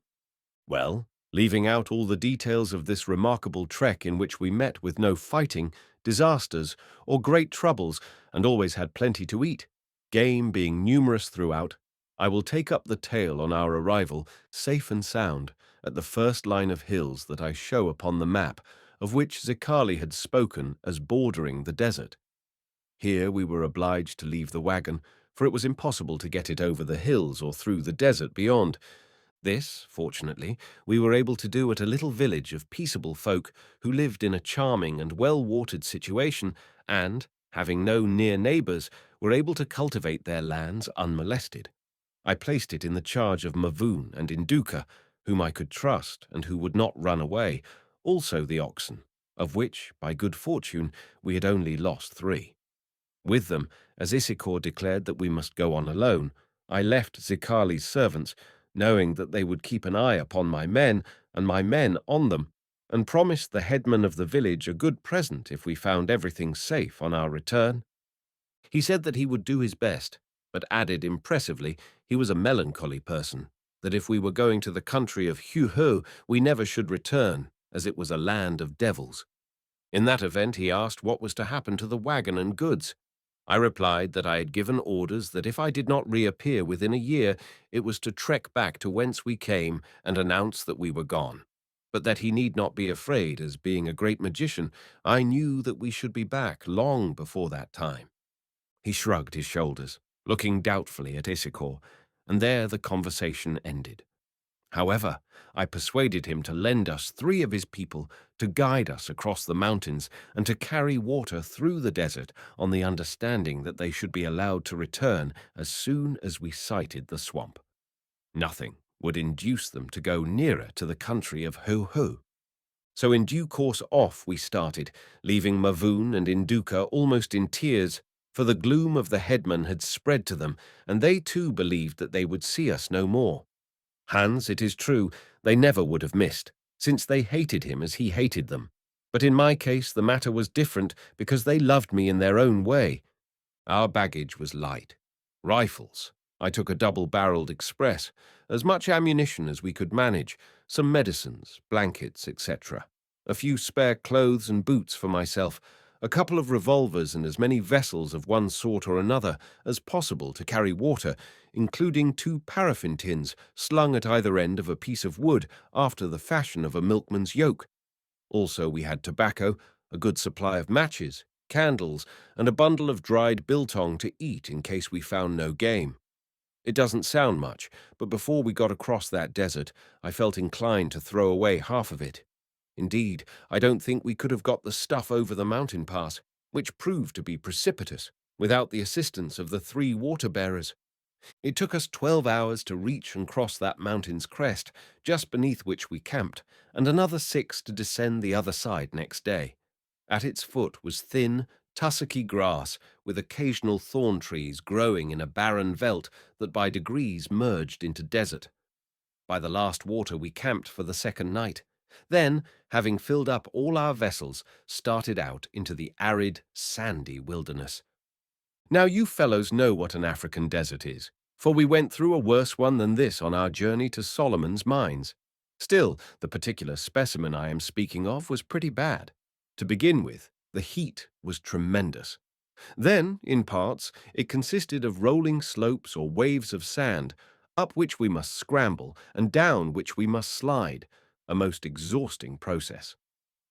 Well, leaving out all the details of this remarkable trek in which we met with no fighting, disasters, or great troubles, and always had plenty to eat, game being numerous throughout, I will take up the tale on our arrival, safe and sound, at the first line of hills that I show upon the map, of which Zicali had spoken as bordering the desert. Here we were obliged to leave the wagon, for it was impossible to get it over the hills or through the desert beyond. This, fortunately, we were able to do at a little village of peaceable folk who lived in a charming and well-watered situation and, having no near neighbours, were able to cultivate their lands unmolested. I placed it in the charge of Mavoon and Induka, whom I could trust and who would not run away, also the oxen, of which, by good fortune, we had only lost 3. With them, as Issachar declared that we must go on alone, I left Zicali's servants, knowing that they would keep an eye upon my men and my men on them, and promised the headman of the village a good present if we found everything safe on our return. He said that he would do his best, but added impressively he was a melancholy person, that if we were going to the country of Heu-Heu we never should return, as it was a land of devils. In that event he asked what was to happen to the wagon and goods. I replied that I had given orders that if I did not reappear within a year, it was to trek back to whence we came and announce that we were gone, but that he need not be afraid, as being a great magician, I knew that we should be back long before that time. He shrugged his shoulders, looking doubtfully at Issachar, and there the conversation ended. However, I persuaded him to lend us 3 of his people to guide us across the mountains and to carry water through the desert on the understanding that they should be allowed to return as soon as we sighted the swamp. Nothing would induce them to go nearer to the country of Heu-Heu. So in due course off we started, leaving Mavoon and Induka almost in tears, for the gloom of the headman had spread to them, and they too believed that they would see us no more. Hans, it is true, they never would have missed, since they hated him as he hated them. But in my case the matter was different because they loved me in their own way. Our baggage was light. Rifles. I took a double-barreled express, as much ammunition as we could manage, some medicines, blankets, etc. A few spare clothes and boots for myself, a couple of revolvers and as many vessels of one sort or another as possible to carry water, including 2 paraffin tins slung at either end of a piece of wood after the fashion of a milkman's yoke. Also we had tobacco, a good supply of matches, candles, and a bundle of dried biltong to eat in case we found no game. It doesn't sound much, but before we got across that desert, I felt inclined to throw away half of it. Indeed, I don't think we could have got the stuff over the mountain pass, which proved to be precipitous, without the assistance of the 3 water-bearers. It took us 12 hours to reach and cross that mountain's crest, just beneath which we camped, and another 6 to descend the other side next day. At its foot was thin, tussocky grass, with occasional thorn trees growing in a barren veldt that by degrees merged into desert. By the last water we camped for the second night. Then, having filled up all our vessels, started out into the arid, sandy wilderness. Now you fellows know what an African desert is, for we went through a worse one than this on our journey to Solomon's mines. Still, the particular specimen I am speaking of was pretty bad. To begin with, the heat was tremendous. Then, in parts, it consisted of rolling slopes or waves of sand, up which we must scramble and down which we must slide, a most exhausting process.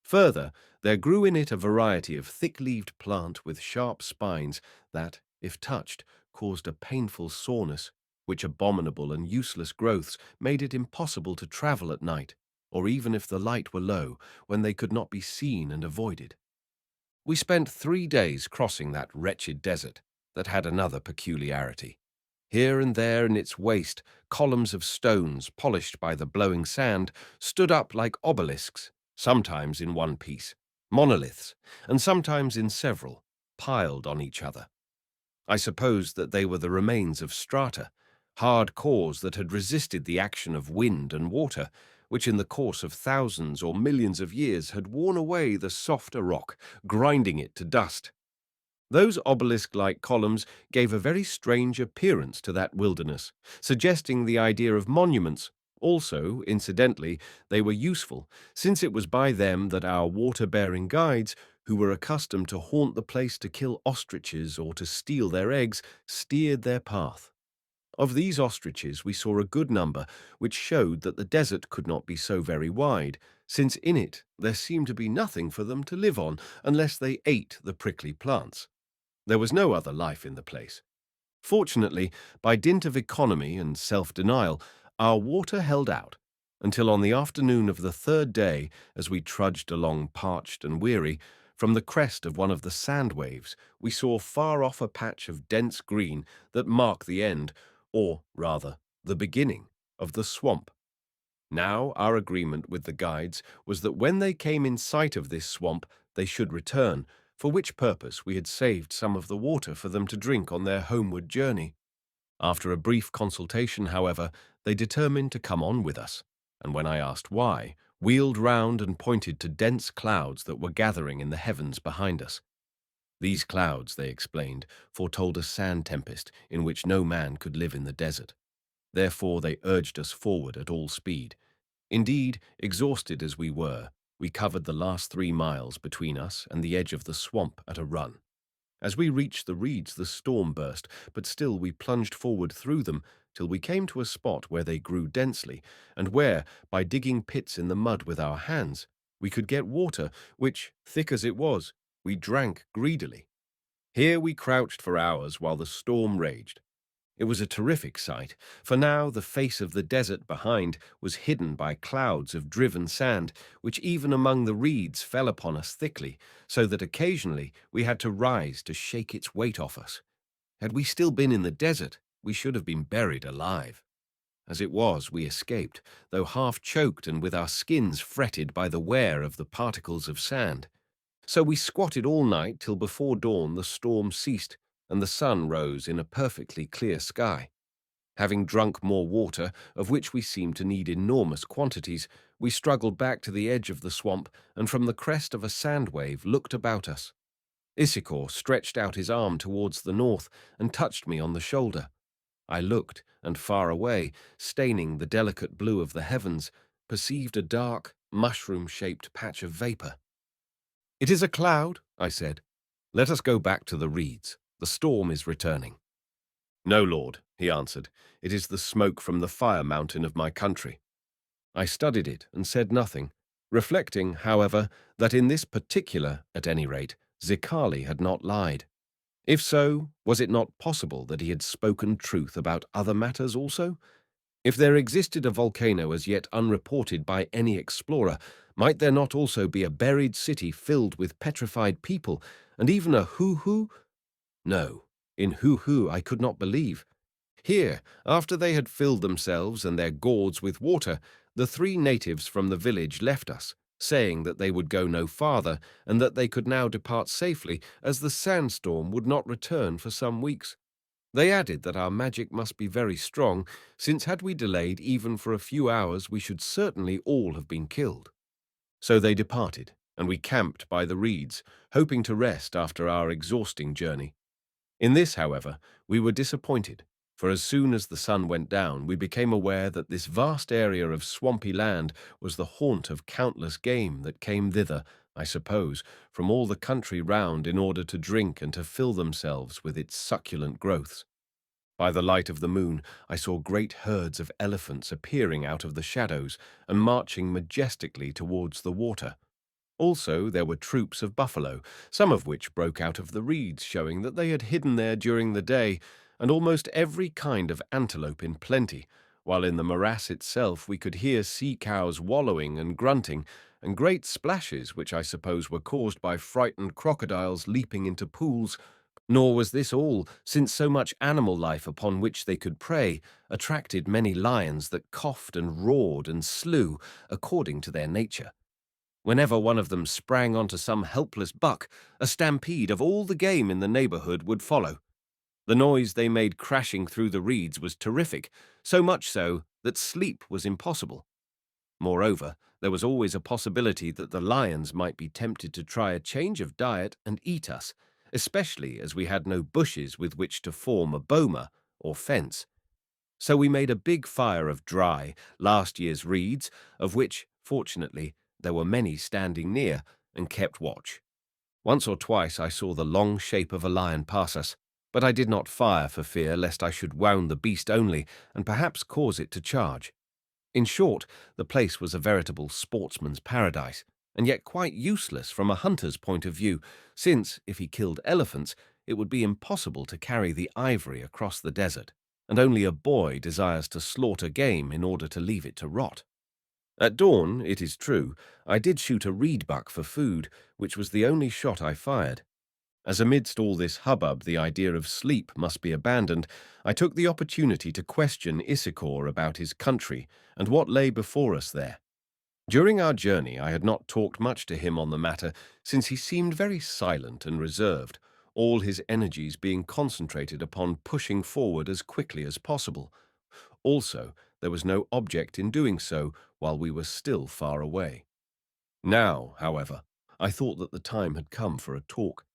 Further, there grew in it a variety of thick-leaved plant with sharp spines that, if touched, caused a painful soreness, which abominable and useless growths made it impossible to travel at night, or even if the light were low, when they could not be seen and avoided. We spent 3 days crossing that wretched desert that had another peculiarity. Here and there in its waste, columns of stones, polished by the blowing sand, stood up like obelisks, sometimes in one piece, monoliths, and sometimes in several, piled on each other. I supposed that they were the remains of strata, hard cores that had resisted the action of wind and water, which in the course of thousands or millions of years had worn away the softer rock, grinding it to dust. Those obelisk-like columns gave a very strange appearance to that wilderness, suggesting the idea of monuments. Also, incidentally, they were useful, since it was by them that our water-bearing guides, who were accustomed to haunt the place to kill ostriches or to steal their eggs, steered their path. Of these ostriches we saw a good number, which showed that the desert could not be so very wide, since in it there seemed to be nothing for them to live on unless they ate the prickly plants. There was no other life in the place. Fortunately, by dint of economy and self-denial, our water held out, until on the afternoon of the third day, as we trudged along parched and weary, from the crest of one of the sand waves, we saw far off a patch of dense green that marked the end, or rather, the beginning, of the swamp. Now our agreement with the guides was that when they came in sight of this swamp, they should return, for which purpose we had saved some of the water for them to drink on their homeward journey. After a brief consultation, however, they determined to come on with us, and when I asked why, wheeled round and pointed to dense clouds that were gathering in the heavens behind us. These clouds, they explained, foretold a sand tempest in which no man could live in the desert. Therefore they urged us forward at all speed. Indeed, exhausted as we were, we covered the last 3 miles between us and the edge of the swamp at a run. As we reached the reeds, the storm burst, but still we plunged forward through them till we came to a spot where they grew densely, and where, by digging pits in the mud with our hands, we could get water, which, thick as it was, we drank greedily. Here we crouched for hours while the storm raged. It was a terrific sight, for now the face of the desert behind was hidden by clouds of driven sand, which even among the reeds fell upon us thickly, so that occasionally we had to rise to shake its weight off us. Had we still been in the desert, we should have been buried alive. As it was, we escaped, though half choked and with our skins fretted by the wear of the particles of sand. So we squatted all night till before dawn the storm ceased, and the sun rose in a perfectly clear sky. Having drunk more water, of which we seemed to need enormous quantities, we struggled back to the edge of the swamp, and from the crest of a sand wave looked about us. Issachar stretched out his arm towards the north and touched me on the shoulder. I looked, and far away, staining the delicate blue of the heavens, perceived a dark, mushroom-shaped patch of vapor. "It is a cloud," I said. "Let us go back to the reeds. The storm is returning." "No, Lord," he answered. "It is the smoke from the fire mountain of my country." I studied it and said nothing, reflecting, however, that in this particular, at any rate, Zicali had not lied. If so, was it not possible that he had spoken truth about other matters also? If there existed a volcano as yet unreported by any explorer, might there not also be a buried city filled with petrified people, and even a Heu-Heu? No, in Heu-Heu I could not believe. Here, after they had filled themselves and their gourds with water, the 3 natives from the village left us, saying that they would go no farther, and that they could now depart safely, as the sandstorm would not return for some weeks. They added that our magic must be very strong, since had we delayed even for a few hours, we should certainly all have been killed. So they departed, and we camped by the reeds, hoping to rest after our exhausting journey. In this, however, we were disappointed, for as soon as the sun went down, we became aware that this vast area of swampy land was the haunt of countless game that came thither, I suppose, from all the country round in order to drink and to fill themselves with its succulent growths. By the light of the moon, I saw great herds of elephants appearing out of the shadows and marching majestically towards the water. Also, there were troops of buffalo, some of which broke out of the reeds, showing that they had hidden there during the day, and almost every kind of antelope in plenty, while in the morass itself we could hear sea cows wallowing and grunting, and great splashes which I suppose were caused by frightened crocodiles leaping into pools. Nor was this all, since so much animal life upon which they could prey attracted many lions that coughed and roared and slew according to their nature. Whenever one of them sprang onto some helpless buck, a stampede of all the game in the neighborhood would follow. The noise they made crashing through the reeds was terrific, so much so that sleep was impossible. Moreover, there was always a possibility that the lions might be tempted to try a change of diet and eat us, especially as we had no bushes with which to form a boma, or fence. So we made a big fire of dry, last year's reeds, of which, fortunately, there were many standing near, and kept watch. Once or twice I saw the long shape of a lion pass us, but I did not fire for fear lest I should wound the beast only, and perhaps cause it to charge. In short, the place was a veritable sportsman's paradise, and yet quite useless from a hunter's point of view, since, if he killed elephants, it would be impossible to carry the ivory across the desert, and only a boy desires to slaughter game in order to leave it to rot. At dawn, it is true, I did shoot a reed buck for food, which was the only shot I fired. As amidst all this hubbub the idea of sleep must be abandoned, I took the opportunity to question Issachar about his country and what lay before us there. During our journey I had not talked much to him on the matter, since he seemed very silent and reserved, all his energies being concentrated upon pushing forward as quickly as possible. Also, there was no object in doing so while we were still far away. Now, however, I thought that the time had come for a talk.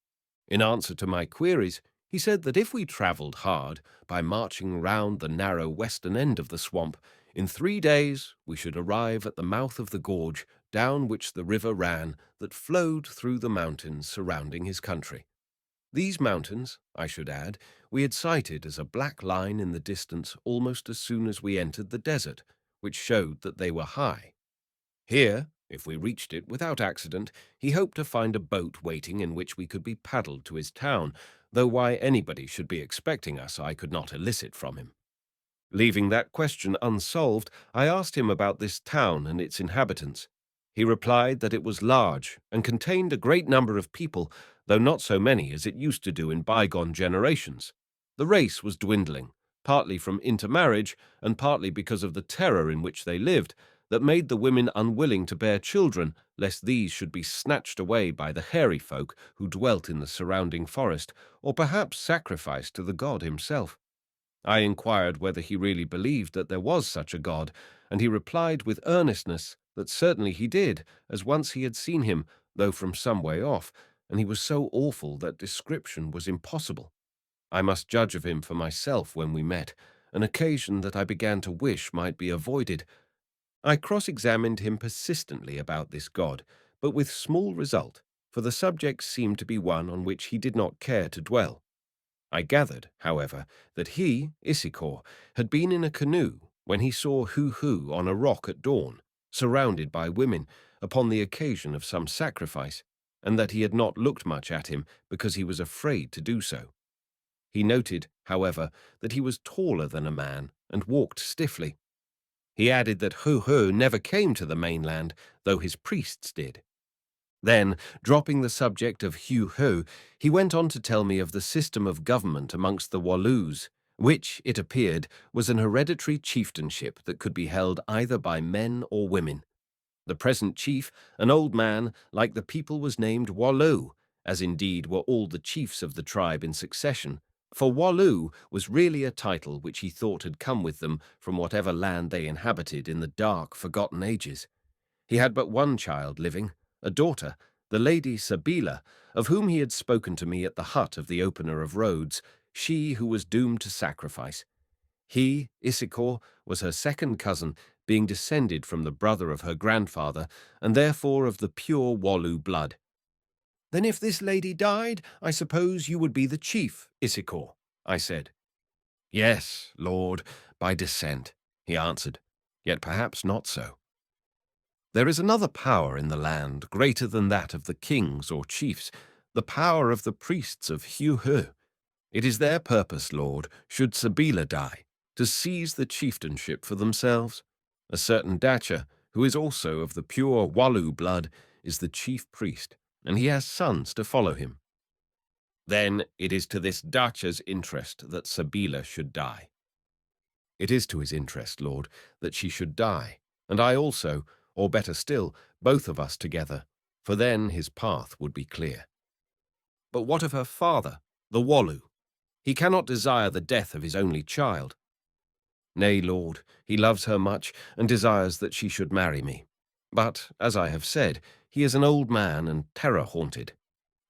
In answer to my queries, he said that if we travelled hard, by marching round the narrow western end of the swamp, in 3 days we should arrive at the mouth of the gorge down which the river ran that flowed through the mountains surrounding his country. These mountains, I should add, we had sighted as a black line in the distance almost as soon as we entered the desert, which showed that they were high. Here, if we reached it without accident, he hoped to find a boat waiting in which we could be paddled to his town, though why anybody should be expecting us I could not elicit from him. Leaving that question unsolved, I asked him about this town and its inhabitants. He replied that it was large and contained a great number of people, though not so many as it used to do in bygone generations. The race was dwindling, partly from intermarriage and partly because of the terror in which they lived, that made the women unwilling to bear children, lest these should be snatched away by the hairy folk who dwelt in the surrounding forest, or perhaps sacrificed to the god himself. I inquired whether he really believed that there was such a god, and he replied with earnestness that certainly he did, as once he had seen him, though from some way off, and he was so awful that description was impossible. I must judge of him for myself when we met, an occasion that I began to wish might be avoided. I cross-examined him persistently about this god, but with small result, for the subject seemed to be one on which he did not care to dwell. I gathered, however, that he, Issachar, had been in a canoe when he saw Heu-Heu on a rock at dawn, surrounded by women, upon the occasion of some sacrifice, and that he had not looked much at him because he was afraid to do so. He noted, however, that he was taller than a man and walked stiffly. He added that Heu-Heu never came to the mainland, though his priests did. Then, dropping the subject of Heu-Heu, he went on to tell me of the system of government amongst the Walloos, which, it appeared, was an hereditary chieftainship that could be held either by men or women. The present chief, an old man, like the people was named Wallo, as indeed were all the chiefs of the tribe in succession, For Wallu was really a title which he thought had come with them from whatever land they inhabited in the dark, forgotten ages. He had but one child living, a daughter, the Lady Sabila, of whom he had spoken to me at the hut of the opener of roads, she who was doomed to sacrifice. He, Issachar, was her second cousin, being descended from the brother of her grandfather, and therefore of the pure Wallu blood. "Then if this lady died, I suppose you would be the chief, Issachar," I said. "Yes, Lord, by descent," he answered, "yet perhaps not so. There is another power in the land, greater than that of the kings or chiefs, the power of the priests of Heu-Heu. It is their purpose, Lord, should Sabila die, to seize the chieftainship for themselves. A certain Dacha, who is also of the pure Wallu blood, is the chief priest, and he has sons to follow him. Then it is to this Dacha's interest that Sabila should die. It is to his interest, Lord, that she should die, and I also, or better still, both of us together, for then his path would be clear. But what of her father, the Wallu? He cannot desire the death of his only child. Nay, Lord, he loves her much and desires that she should marry me. But, as I have said, he is an old man and terror-haunted.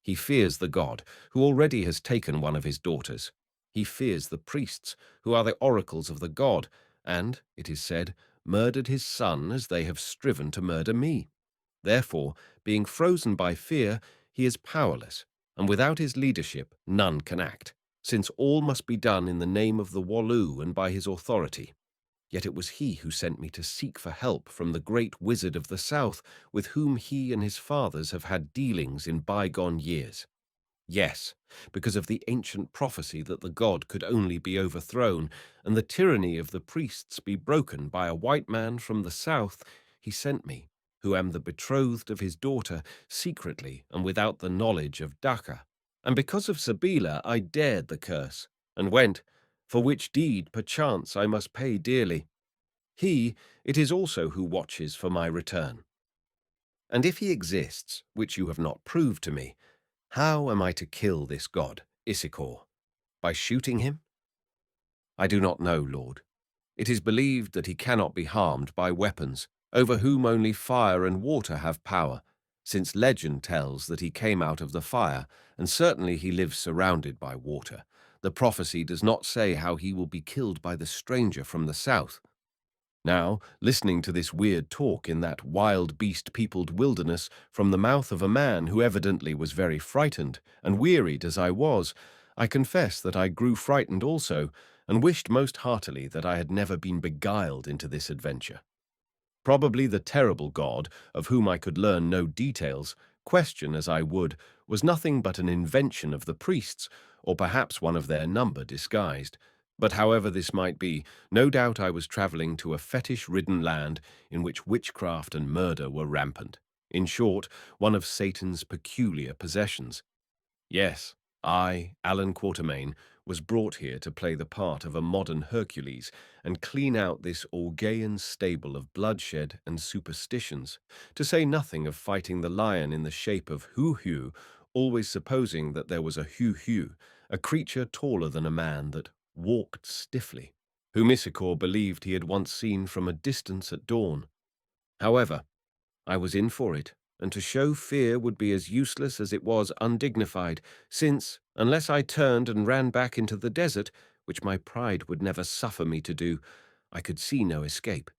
He fears the god, who already has taken one of his daughters. He fears the priests, who are the oracles of the god, and, it is said, murdered his son as they have striven to murder me. Therefore, being frozen by fear, he is powerless, and without his leadership none can act, since all must be done in the name of the Wallu and by his authority. Yet it was he who sent me to seek for help from the great wizard of the south, with whom he and his fathers have had dealings in bygone years. Yes, because of the ancient prophecy that the god could only be overthrown, and the tyranny of the priests be broken by a white man from the south, he sent me, who am the betrothed of his daughter, secretly and without the knowledge of Dacha. And because of Sabila I dared the curse, and went, for which deed perchance I must pay dearly. He it is also who watches for my return. And if he exists, which you have not proved to me, how am I to kill this god, Issachar? By shooting him? I do not know, Lord. It is believed that he cannot be harmed by weapons, over whom only fire and water have power, since legend tells that he came out of the fire, and certainly he lives surrounded by water. The prophecy does not say how he will be killed by the stranger from the south. Now, listening to this weird talk in that wild beast-peopled wilderness from the mouth of a man who evidently was very frightened, and wearied as I was, I confess that I grew frightened also, and wished most heartily that I had never been beguiled into this adventure. Probably the terrible god, of whom I could learn no details, question as I would, was nothing but an invention of the priests, or perhaps one of their number disguised. But however this might be, no doubt I was travelling to a fetish-ridden land in which witchcraft and murder were rampant. In short, one of Satan's peculiar possessions. Yes, I, Allan Quatermain, was brought here to play the part of a modern Hercules and clean out this Orgaean stable of bloodshed and superstitions, to say nothing of fighting the lion in the shape of Heu-Heu, always supposing that there was a Heu-Heu, a creature taller than a man that walked stiffly, whom Issachar believed he had once seen from a distance at dawn. However, I was in for it, and to show fear would be as useless as it was undignified, since, unless I turned and ran back into the desert, which my pride would never suffer me to do, I could see no escape.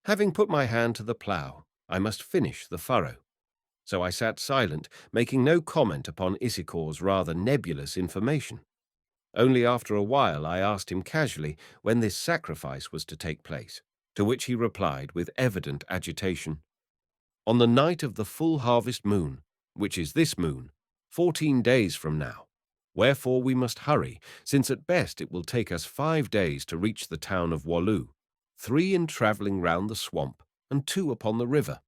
Having put my hand to the plough, I must finish the furrow. So I sat silent, making no comment upon Issachar's rather nebulous information. Only after a while I asked him casually when this sacrifice was to take place, to which he replied with evident agitation, "On the night of the full harvest moon, which is this moon, 14 days from now. Wherefore we must hurry, since at best it will take us 5 days to reach the town of Wallu, 3 in travelling round the swamp, and 2 upon the river.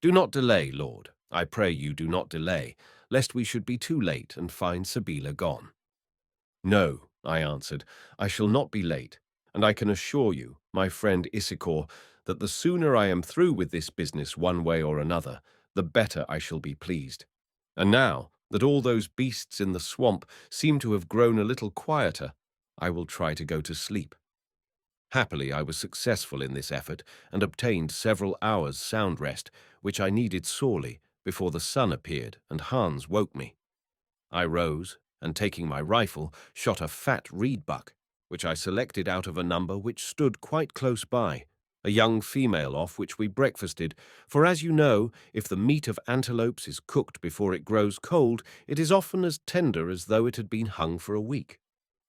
Do not delay, Lord, I pray you do not delay, lest we should be too late and find Sabila gone." "No," I answered, "I shall not be late, and I can assure you, my friend Issachar, that the sooner I am through with this business one way or another, the better I shall be pleased. And now, that all those beasts in the swamp seem to have grown a little quieter, I will try to go to sleep. Happily, I was successful in this effort and obtained several hours' sound rest, which I needed sorely before the sun appeared and Hans woke me. I rose and, taking my rifle, shot a fat reed buck, which I selected out of a number which stood quite close by, a young female off which we breakfasted, for as you know, if the meat of antelopes is cooked before it grows cold, it is often as tender as though it had been hung for a week.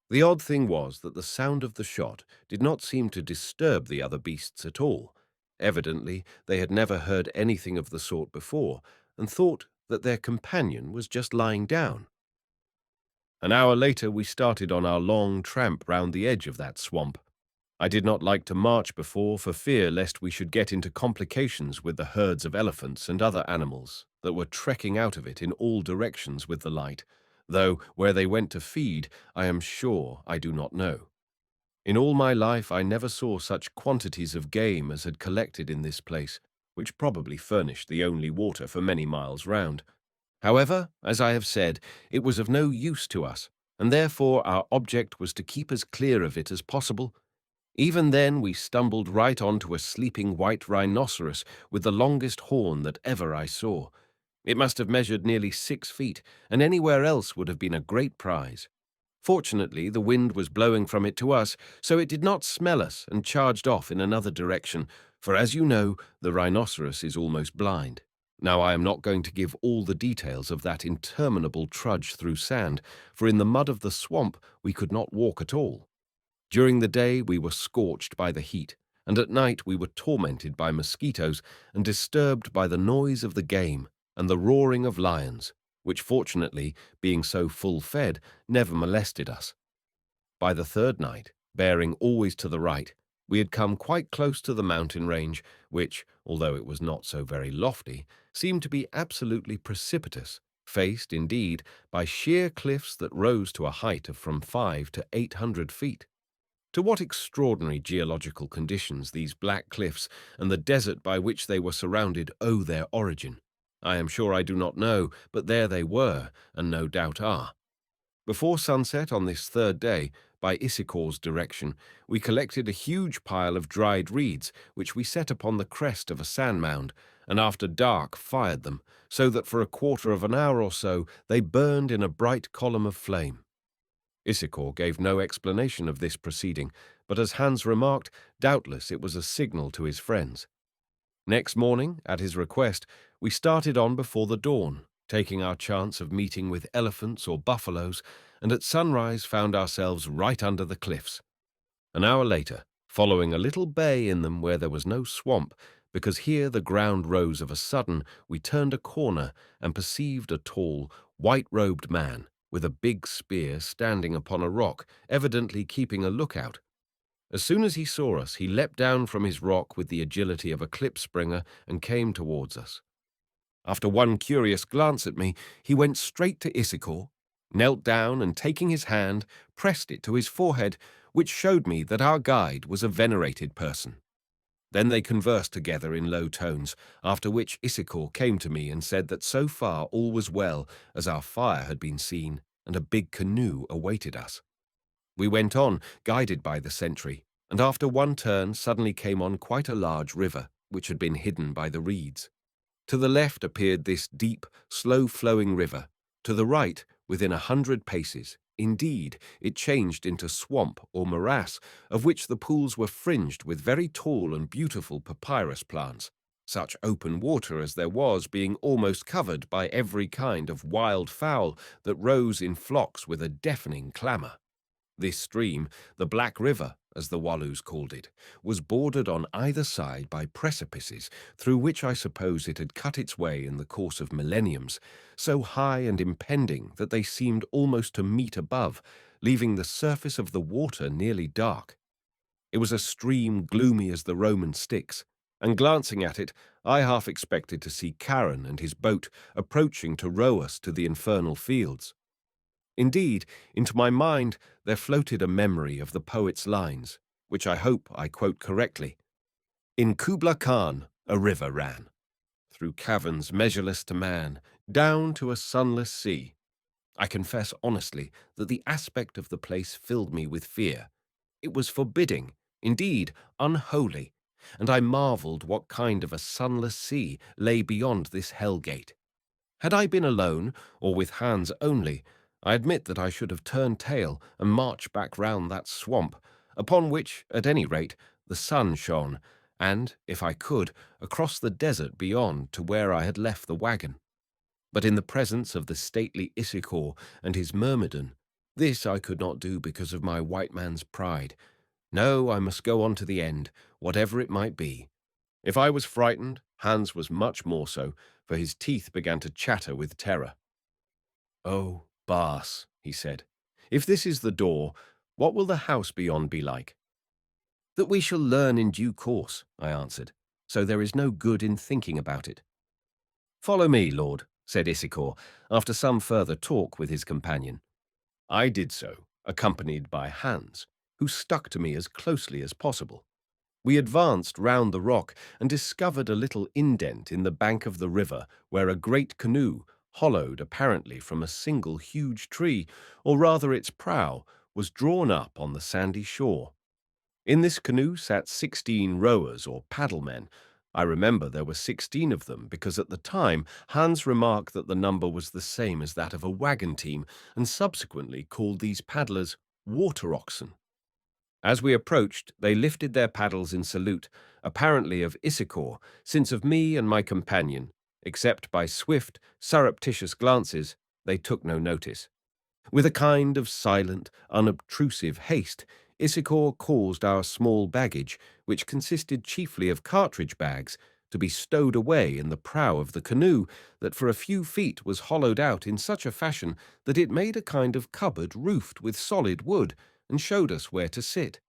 The odd thing was that the sound of the shot did not seem to disturb the other beasts at all. Evidently, they had never heard anything of the sort before, and thought that their companion was just lying down. An hour later, we started on our long tramp round the edge of that swamp. I did not like to march before for fear lest we should get into complications with the herds of elephants and other animals that were trekking out of it in all directions with the light, though where they went to feed, I am sure I do not know. In all my life I never saw such quantities of game as had collected in this place, which probably furnished the only water for many miles round. However, as I have said, it was of no use to us, and therefore our object was to keep as clear of it as possible. Even then we stumbled right on to a sleeping white rhinoceros with the longest horn that ever I saw. It must have measured nearly 6 feet, and anywhere else would have been a great prize. Fortunately, the wind was blowing from it to us, so it did not smell us and charged off in another direction, for as you know, the rhinoceros is almost blind. Now, I am not going to give all the details of that interminable trudge through sand, for in the mud of the swamp we could not walk at all. During the day we were scorched by the heat, and at night we were tormented by mosquitoes and disturbed by the noise of the game and the roaring of lions, which fortunately, being so full-fed, never molested us. By the third night, bearing always to the right, we had come quite close to the mountain range, which, although it was not so very lofty, seemed to be absolutely precipitous, faced, indeed, by sheer cliffs that rose to a height of from 500 to 800 feet. To what extraordinary geological conditions these black cliffs and the desert by which they were surrounded owe their origin, I am sure I do not know, but there they were, and no doubt are. Before sunset on this third day, by Issachar's direction, we collected a huge pile of dried reeds, which we set upon the crest of a sand mound, and after dark fired them, so that for a quarter of an hour or so they burned in a bright column of flame. Issachar gave no explanation of this proceeding, but as Hans remarked, doubtless it was a signal to his friends. Next morning, at his request, we started on before the dawn, taking our chance of meeting with elephants or buffaloes, and at sunrise found ourselves right under the cliffs. An hour later, following a little bay in them where there was no swamp, because here the ground rose of a sudden, we turned a corner and perceived a tall, white-robed man with a big spear standing upon a rock, evidently keeping a lookout. As soon as he saw us, he leapt down from his rock with the agility of a klipspringer and came towards us. After one curious glance at me, he went straight to Issachar, knelt down and, taking his hand, pressed it to his forehead, which showed me that our guide was a venerated person. Then they conversed together in low tones, after which Issachar came to me and said that so far all was well, as our fire had been seen and a big canoe awaited us. We went on, guided by the sentry, and after one turn suddenly came on quite a large river, which had been hidden by the reeds. To the left appeared this deep, slow-flowing river. To the right, within 100 paces, indeed, it changed into swamp or morass, of which the pools were fringed with very tall and beautiful papyrus plants, such open water as there was being almost covered by every kind of wild fowl that rose in flocks with a deafening clamour. This stream, the Black River, as the Walloos called it, was bordered on either side by precipices, through which I suppose it had cut its way in the course of millenniums, so high and impending that they seemed almost to meet above, leaving the surface of the water nearly dark. It was a stream gloomy as the Roman Styx, and glancing at it, I half expected to see Charon and his boat approaching to row us to the infernal fields. Indeed, into my mind there floated a memory of the poet's lines, which I hope I quote correctly. In Kubla Khan a river ran, through caverns measureless to man, down to a sunless sea. I confess honestly that the aspect of the place filled me with fear. It was forbidding, indeed unholy, and I marveled what kind of a sunless sea lay beyond this hell gate. Had I been alone, or with Hans only, I admit that I should have turned tail and marched back round that swamp, upon which, at any rate, the sun shone, and, if I could, across the desert beyond to where I had left the wagon. But in the presence of the stately Issachar and his myrmidon, this I could not do because of my white man's pride. No, I must go on to the end, whatever it might be. If I was frightened, Hans was much more so, for his teeth began to chatter with terror. "Oh, Baas," he said, "if this is the door, what will the house beyond be like?" "That we shall learn in due course," I answered, "so there is no good in thinking about it." "Follow me, Lord," said Issachar, after some further talk with his companion. I did so, accompanied by Hans, who stuck to me as closely as possible. We advanced round the rock and discovered a little indent in the bank of the river where a great canoe, hollowed apparently from a single huge tree, or rather its prow, was drawn up on the sandy shore. In this canoe sat 16 rowers or paddlemen. I remember there were 16 of them because at the time Hans remarked that the number was the same as that of a wagon team and subsequently called these paddlers water oxen. As we approached, they lifted their paddles in salute, apparently of Issachar, since of me and my companion, except by swift, surreptitious glances, they took no notice. With a kind of silent, unobtrusive haste, Issachar caused our small baggage, which consisted chiefly of cartridge bags, to be stowed away in the prow of the canoe that for a few feet was hollowed out in such a fashion that it made a kind of cupboard roofed with solid wood and showed us where to sit.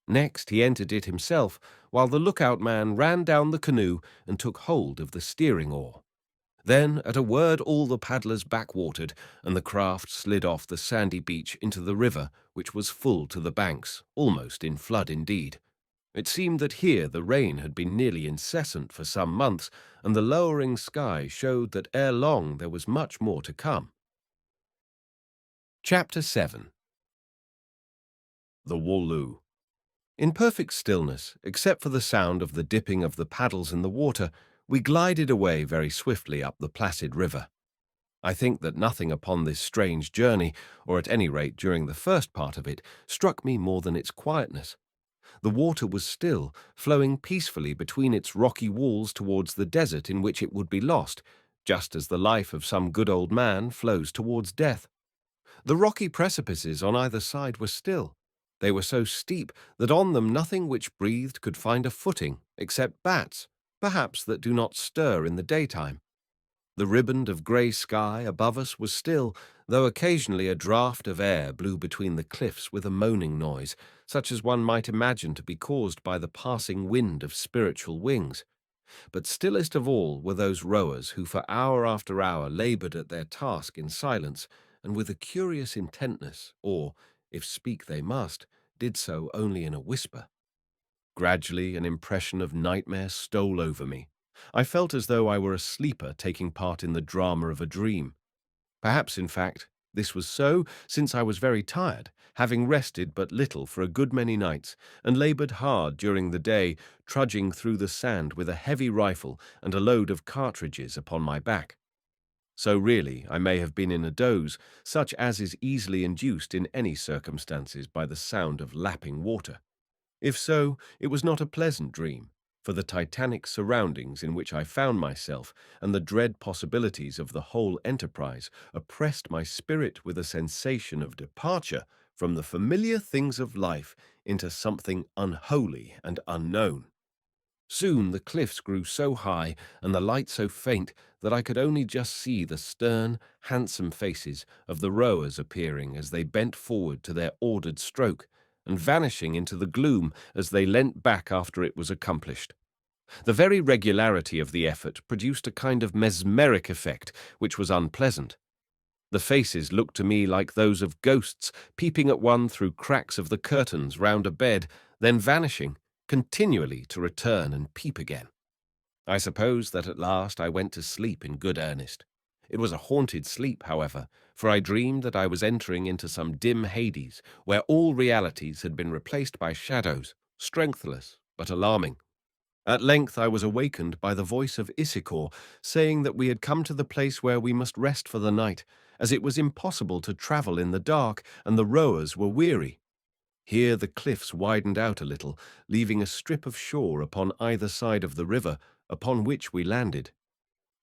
Next he entered it himself, while the lookout man ran down the canoe and took hold of the steering oar. Then, at a word, all the paddlers backwatered, and the craft slid off the sandy beach into the river, which was full to the banks, almost in flood indeed. It seemed that here the rain had been nearly incessant for some months, and the lowering sky showed that ere long there was much more to come. Chapter 7. The Wallu. In perfect stillness, except for the sound of the dipping of the paddles in the water, we glided away very swiftly up the placid river. I think that nothing upon this strange journey, or at any rate during the first part of it, struck me more than its quietness. The water was still, flowing peacefully between its rocky walls towards the desert in which it would be lost, just as the life of some good old man flows towards death. The rocky precipices on either side were still. They were so steep that on them nothing which breathed could find a footing, except bats, perhaps that do not stir in the daytime. The riband of grey sky above us was still, though occasionally a draught of air blew between the cliffs with a moaning noise, such as one might imagine to be caused by the passing wind of spiritual wings. But stillest of all were those rowers who for hour after hour laboured at their task in silence and with a curious intentness, or, if speak they must, did so only in a whisper. Gradually an impression of nightmare stole over me. I felt as though I were a sleeper taking part in the drama of a dream. Perhaps, in fact, this was so, since I was very tired, having rested but little for a good many nights, and laboured hard during the day, trudging through the sand with a heavy rifle and a load of cartridges upon my back. So really I may have been in a doze, such as is easily induced in any circumstances by the sound of lapping water. If so, it was not a pleasant dream, for the titanic surroundings in which I found myself and the dread possibilities of the whole enterprise oppressed my spirit with a sensation of departure from the familiar things of life into something unholy and unknown. Soon the cliffs grew so high and the light so faint that I could only just see the stern, handsome faces of the rowers appearing as they bent forward to their ordered stroke, and vanishing into the gloom as they leant back after it was accomplished. The very regularity of the effort produced a kind of mesmeric effect which was unpleasant. The faces looked to me like those of ghosts peeping at one through cracks of the curtains round a bed, then vanishing, continually to return and peep again. I suppose that at last I went to sleep in good earnest. It was a haunted sleep, however, for I dreamed that I was entering into some dim Hades, where all realities had been replaced by shadows, strengthless but alarming. At length I was awakened by the voice of Issachar, saying that we had come to the place where we must rest for the night, as it was impossible to travel in the dark, and the rowers were weary. Here the cliffs widened out a little, leaving a strip of shore upon either side of the river, upon which we landed.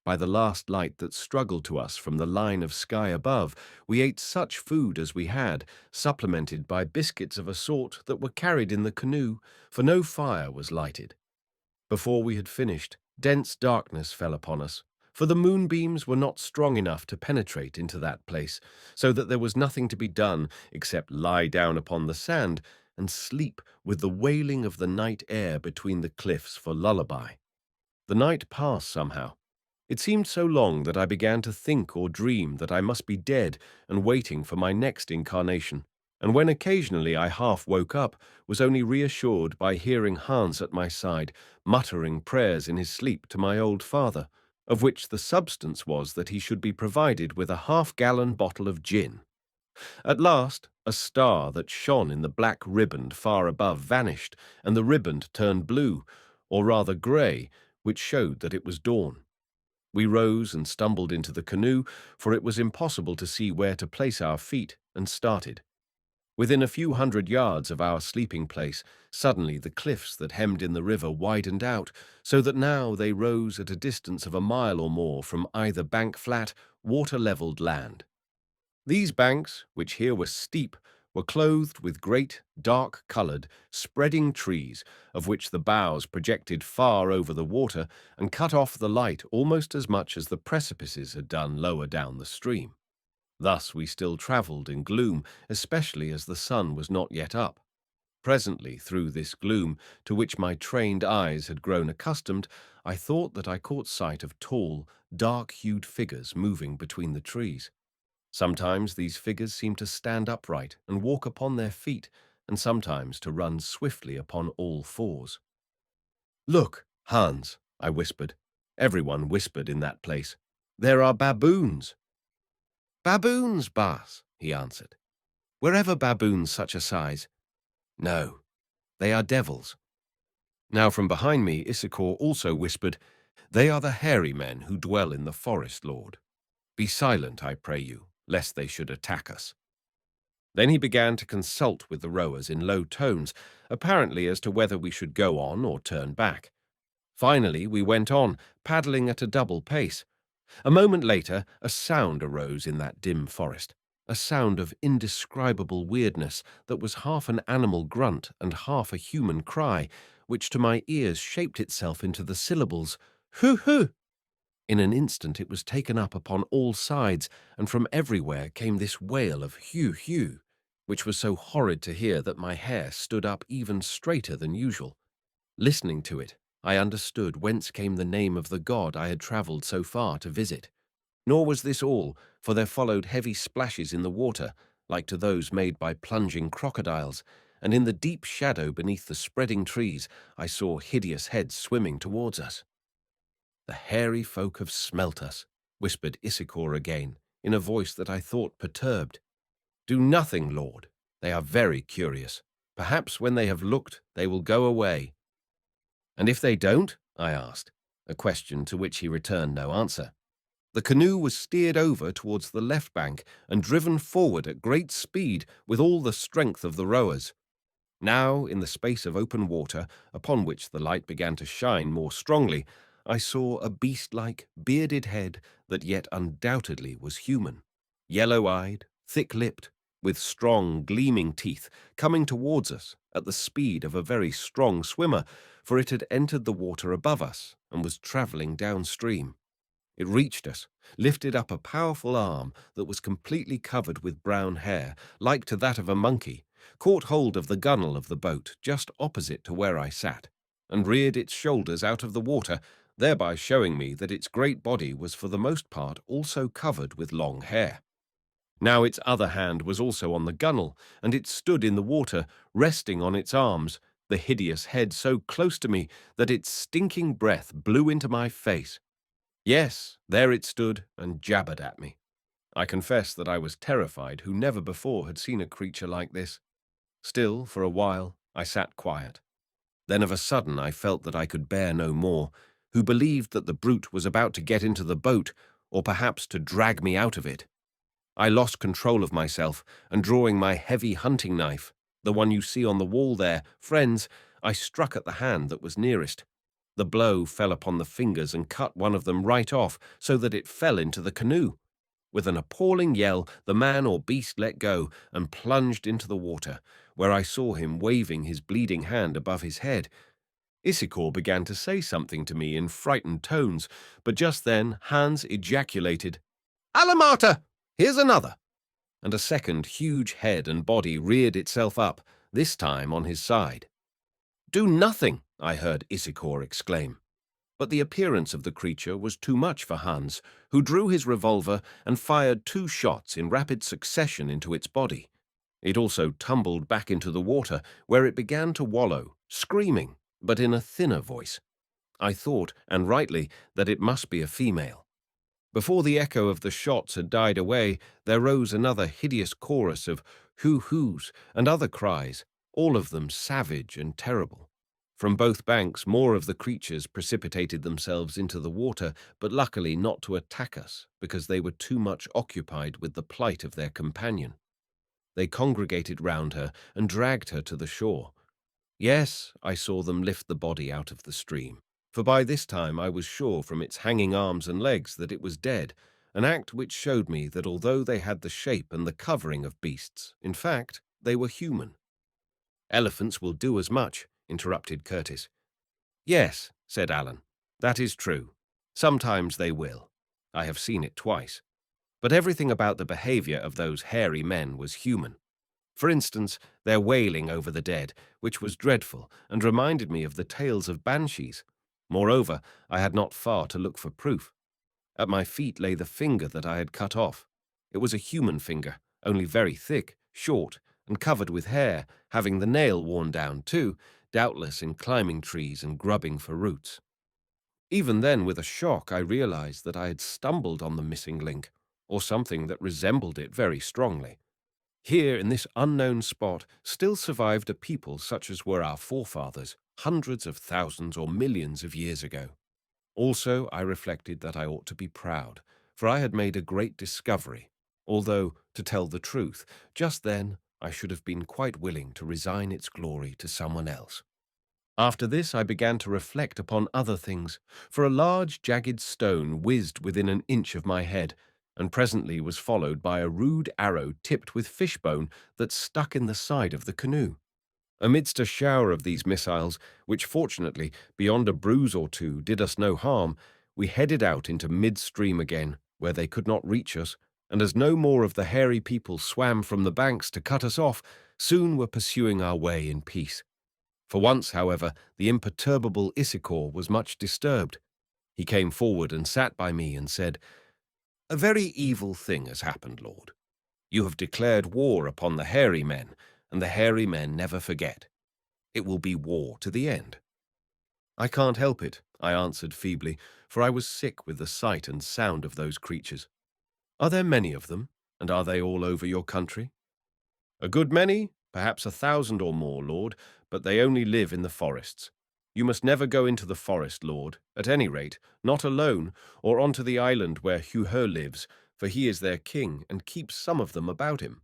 By the last light that struggled to us from the line of sky above, we ate such food as we had, supplemented by biscuits of a sort that were carried in the canoe, for no fire was lighted. Before we had finished, dense darkness fell upon us, for the moonbeams were not strong enough to penetrate into that place, so that there was nothing to be done except lie down upon the sand and sleep with the wailing of the night air between the cliffs for lullaby. The night passed somehow. It seemed so long that I began to think or dream that I must be dead and waiting for my next incarnation, and when occasionally I half woke up, was only reassured by hearing Hans at my side, muttering prayers in his sleep to my old father, of which the substance was that he should be provided with a half-gallon bottle of gin. At last, a star that shone in the black riband far above vanished, and the riband turned blue, or rather grey, which showed that it was dawn. We rose and stumbled into the canoe, for it was impossible to see where to place our feet, and started. Within a few hundred yards of our sleeping place, suddenly the cliffs that hemmed in the river widened out, so that now they rose at a distance of a mile or more from either bank-flat, water-levelled land. These banks, which here were steep, were clothed with great, dark-coloured, spreading trees, of which the boughs projected far over the water and cut off the light almost as much as the precipices had done lower down the stream. Thus we still travelled in gloom, especially as the sun was not yet up. Presently, through this gloom, to which my trained eyes had grown accustomed, I thought that I caught sight of tall, dark-hued figures moving between the trees. Sometimes these figures seemed to stand upright and walk upon their feet, and sometimes to run swiftly upon all fours. "Look, Hans," I whispered. Everyone whispered in that place. "There are baboons." "Baboons, Bas," he answered. "Wherever baboons such a size?" "No, they are devils." Now from behind me Issachar also whispered, "They are the hairy men who dwell in the forest, Lord. Be silent, I pray you, lest they should attack us." Then he began to consult with the rowers in low tones, apparently as to whether we should go on or turn back. Finally we went on, paddling at a double pace. A moment later, a sound arose in that dim forest, a sound of indescribable weirdness that was half an animal grunt and half a human cry, which to my ears shaped itself into the syllables, "Heu-Heu." In an instant it was taken up upon all sides, and from everywhere came this wail of "Heu-Heu," which was so horrid to hear that my hair stood up even straighter than usual. Listening to it, I understood whence came the name of the god I had travelled so far to visit. Nor was this all, for there followed heavy splashes in the water, like to those made by plunging crocodiles, and in the deep shadow beneath the spreading trees I saw hideous heads swimming towards us. "The hairy folk have smelt us," whispered Issachar again, in a voice that I thought perturbed. "Do nothing, Lord. They are very curious. Perhaps when they have looked, they will go away." "And if they don't?" I asked, a question to which he returned no answer. The canoe was steered over towards the left bank and driven forward at great speed with all the strength of the rowers. Now, in the space of open water, upon which the light began to shine more strongly, I saw a beast-like, bearded head that yet undoubtedly was human, yellow-eyed, thick-lipped, with strong, gleaming teeth, coming towards us at the speed of a very strong swimmer, for it had entered the water above us and was travelling downstream. It reached us, lifted up a powerful arm that was completely covered with brown hair, like to that of a monkey, caught hold of the gunwale of the boat just opposite to where I sat, and reared its shoulders out of the water, thereby showing me that its great body was for the most part also covered with long hair. Now its other hand was also on the gunwale, and it stood in the water, resting on its arms, the hideous head so close to me that its stinking breath blew into my face. Yes, there it stood and jabbered at me. I confess that I was terrified, who never before had seen a creature like this. Still, for a while, I sat quiet. Then of a sudden I felt that I could bear no more, who believed that the brute was about to get into the boat, or perhaps to drag me out of it. I lost control of myself, and drawing my heavy hunting knife, the one you see on the wall there, friends, I struck at the hand that was nearest. The blow fell upon the fingers and cut one of them right off, so that it fell into the canoe. With an appalling yell, the man or beast let go and plunged into the water, where I saw him waving his bleeding hand above his head. Issachar began to say something to me in frightened tones, but just then Hans ejaculated, "Alamata! Here's another!" And a second huge head and body reared itself up, this time on his side. "Do nothing!" I heard Issachar exclaim. But the appearance of the creature was too much for Hans, who drew his revolver and fired 2 shots in rapid succession into its body. It also tumbled back into the water, where it began to wallow, screaming, but in a thinner voice. I thought, and rightly, that it must be a female. Before the echo of the shots had died away, there rose another hideous chorus of hoo-hoos and other cries, all of them savage and terrible. From both banks, more of the creatures precipitated themselves into the water, but luckily not to attack us, because they were too much occupied with the plight of their companion. They congregated round her and dragged her to the shore. Yes, I saw them lift the body out of the stream, for by this time I was sure from its hanging arms and legs that it was dead, an act which showed me that although they had the shape and the covering of beasts, in fact, they were human. "Elephants will do as much," interrupted Curtis. "Yes," said Allan, "that is true. Sometimes they will. I have seen it twice. But everything about the behavior of those hairy men was human. For instance, their wailing over the dead, which was dreadful and reminded me of the tales of banshees. Moreover, I had not far to look for proof. At my feet lay the finger that I had cut off. It was a human finger, only very thick, short, and covered with hair, having the nail worn down too, doubtless in climbing trees and grubbing for roots. Even then, with a shock, I realized that I had stumbled on the missing link, or something that resembled it very strongly. Here, in this unknown spot, still survived a people such as were our forefathers, hundreds of thousands or millions of years ago. Also, I reflected that I ought to be proud, for I had made a great discovery, although, to tell the truth, just then I should have been quite willing to resign its glory to someone else. After this I began to reflect upon other things, for a large jagged stone whizzed within an inch of my head, and presently was followed by a rude arrow tipped with fishbone that stuck in the side of the canoe. Amidst a shower of these missiles, which fortunately, beyond a bruise or two, did us no harm, we headed out into mid-stream again, where they could not reach us, and as no more of the hairy people swam from the banks to cut us off, soon were pursuing our way in peace. For once, however, the imperturbable Issachar was much disturbed. He came forward and sat by me and said, "A very evil thing has happened, Lord. You have declared war upon the hairy men, and the hairy men never forget. It will be war to the end." "I can't help it," I answered feebly, for I was sick with the sight and sound of those creatures. "Are there many of them, and are they all over your country?" "A good many, perhaps 1,000 or more, Lord, but they only live in the forests. You must never go into the forest, Lord, at any rate, not alone, or onto the island where Heu-Heu lives, for he is their king and keeps some of them about him."